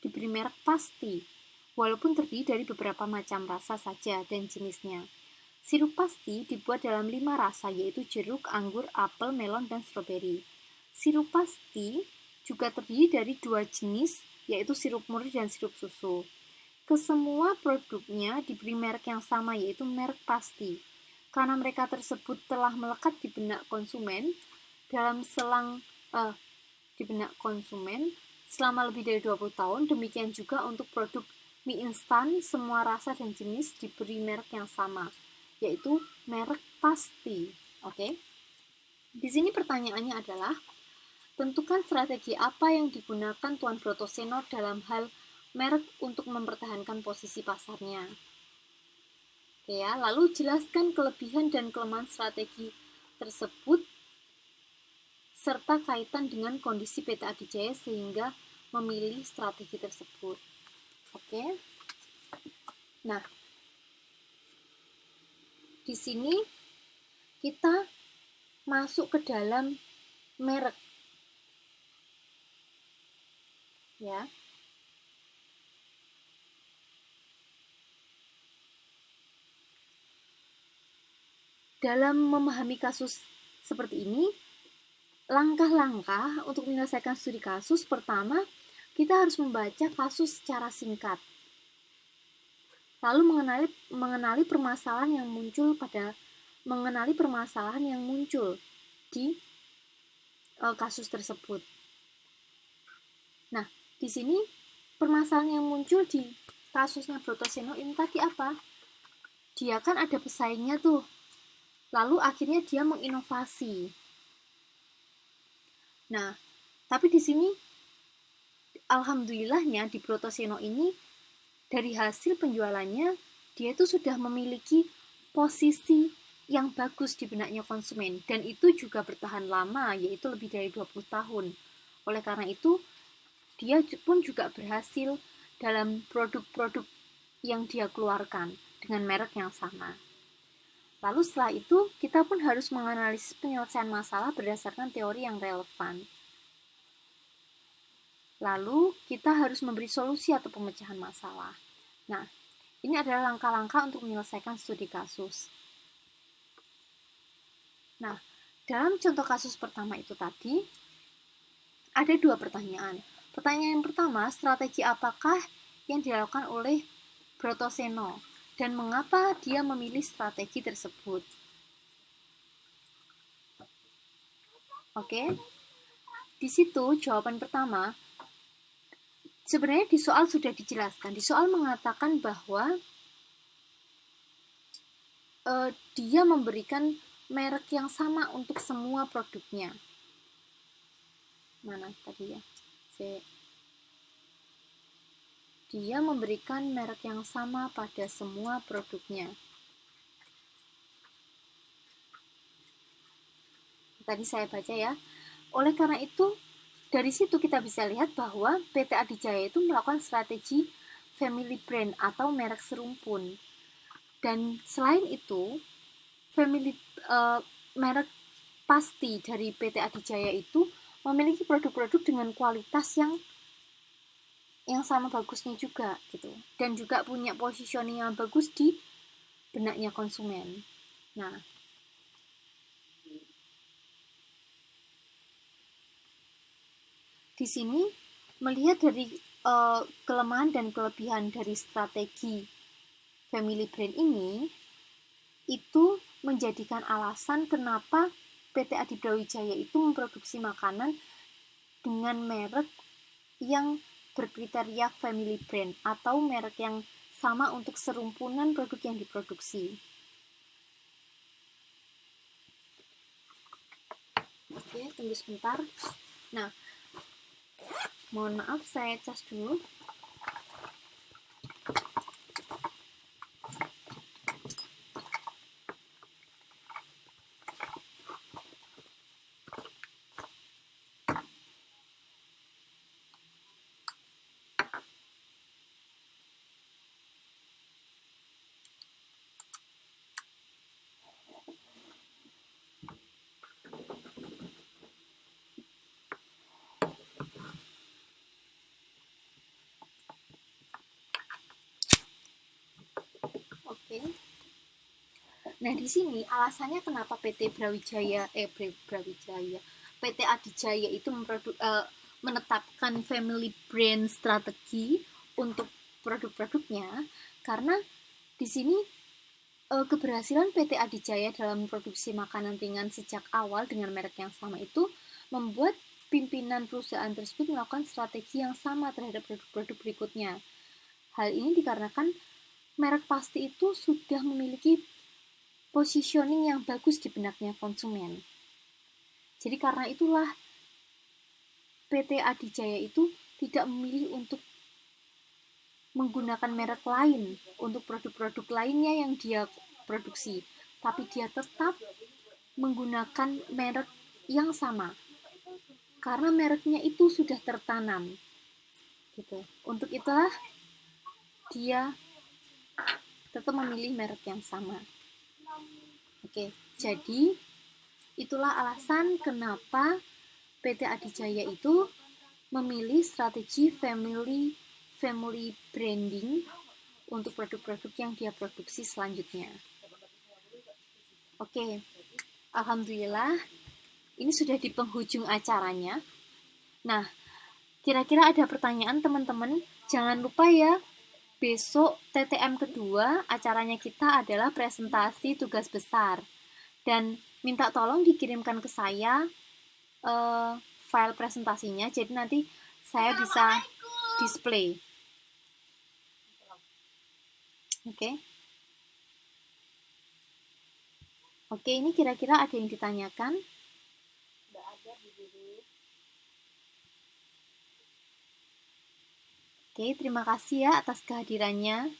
[SPEAKER 1] diberi merek pasti, walaupun terdiri dari beberapa macam rasa saja dan jenisnya. Sirup pasti dibuat dalam 5 rasa, yaitu jeruk, anggur, apel, melon, dan stroberi. Sirup pasti juga terdiri dari 2 jenis, yaitu sirup murni dan sirup susu. Kesemua produknya diberi merek yang sama, yaitu merek pasti. Karena mereka tersebut telah melekat di benak konsumen selama lebih dari 20 tahun, demikian juga untuk produk mie instan, semua rasa dan jenis diberi merek yang sama, yaitu merek pasti. Oke. Di sini pertanyaannya adalah, tentukan strategi apa yang digunakan Tuan Brotoseno dalam hal merek untuk mempertahankan posisi pasarnya. Oke ya, lalu jelaskan kelebihan dan kelemahan strategi tersebut serta kaitan dengan kondisi PT Adijaya sehingga memilih strategi tersebut. Oke. Nah, di sini kita masuk ke dalam merek. Ya. Dalam memahami kasus seperti ini, langkah-langkah untuk menyelesaikan studi kasus, pertama, kita harus membaca kasus secara singkat. Lalu mengenali permasalahan yang muncul di kasus tersebut. Nah, di sini permasalahan yang muncul di kasusnya Brotoseno ini tadi apa? Dia kan ada pesaingnya tuh. Lalu akhirnya dia menginovasi. Nah, tapi di sini alhamdulillahnya di Brotoseno ini dari hasil penjualannya dia itu sudah memiliki posisi yang bagus di benaknya konsumen dan itu juga bertahan lama, yaitu lebih dari 20 tahun. Oleh karena itu, dia pun juga berhasil dalam produk-produk yang dia keluarkan dengan merek yang sama. Lalu setelah itu, kita pun harus menganalisis penyelesaian masalah berdasarkan teori yang relevan. Lalu, kita harus memberi solusi atau pemecahan masalah. Nah, ini adalah langkah-langkah untuk menyelesaikan studi kasus. Nah, dalam contoh kasus pertama itu tadi, ada 2 pertanyaan. Pertanyaan yang pertama, strategi apakah yang dilakukan oleh Brotoseno? Dan mengapa dia memilih strategi tersebut? Oke. Di situ jawaban pertama sebenarnya di soal sudah dijelaskan. Di soal mengatakan bahwa dia memberikan merek yang sama untuk semua produknya. Mana tadi ya? Dia memberikan merek yang sama pada semua produknya. Tadi saya baca ya. Oleh karena itu, dari situ kita bisa lihat bahwa PT Adijaya itu melakukan strategi family brand atau merek serumpun. Dan selain itu, merek pasti dari PT Adijaya itu memiliki produk-produk dengan kualitas yang sama bagusnya juga gitu, dan juga punya positioning yang bagus di benaknya konsumen. Nah, di sini melihat dari kelemahan dan kelebihan dari strategi family brand ini, itu menjadikan alasan kenapa PT Adi Brawijaya itu memproduksi makanan dengan merek yang berkriteria family brand atau merek yang sama untuk serumpunan produk yang diproduksi. Oke, tunggu sebentar. Nah, mohon maaf, saya cas dulu. Oke. Nah, di sini alasannya kenapa PT Adijaya itu menetapkan family brand strategi untuk produk-produknya, karena di sini keberhasilan PT Adijaya dalam memproduksi makanan ringan sejak awal dengan merek yang sama itu membuat pimpinan perusahaan tersebut melakukan strategi yang sama terhadap produk-produk berikutnya. Hal ini dikarenakan merek pasti itu sudah memiliki positioning yang bagus di benaknya konsumen. Jadi karena itulah PT Adijaya itu tidak memilih untuk menggunakan merek lain untuk produk-produk lainnya yang dia produksi, tapi dia tetap menggunakan merek yang sama karena mereknya itu sudah tertanam gitu. Untuk itulah dia tetap memilih merek yang sama. Oke, jadi itulah alasan kenapa PT Adijaya itu memilih strategi family branding untuk produk-produk yang dia produksi selanjutnya. Oke, alhamdulillah ini sudah di penghujung acaranya. Nah, kira-kira ada pertanyaan teman-teman? Jangan lupa ya, besok TTM kedua acaranya kita adalah presentasi tugas besar. Dan minta tolong dikirimkan ke saya file presentasinya, jadi nanti saya bisa display. Oke. Oke, ini kira-kira ada yang ditanyakan? Oke, terima kasih ya atas kehadirannya.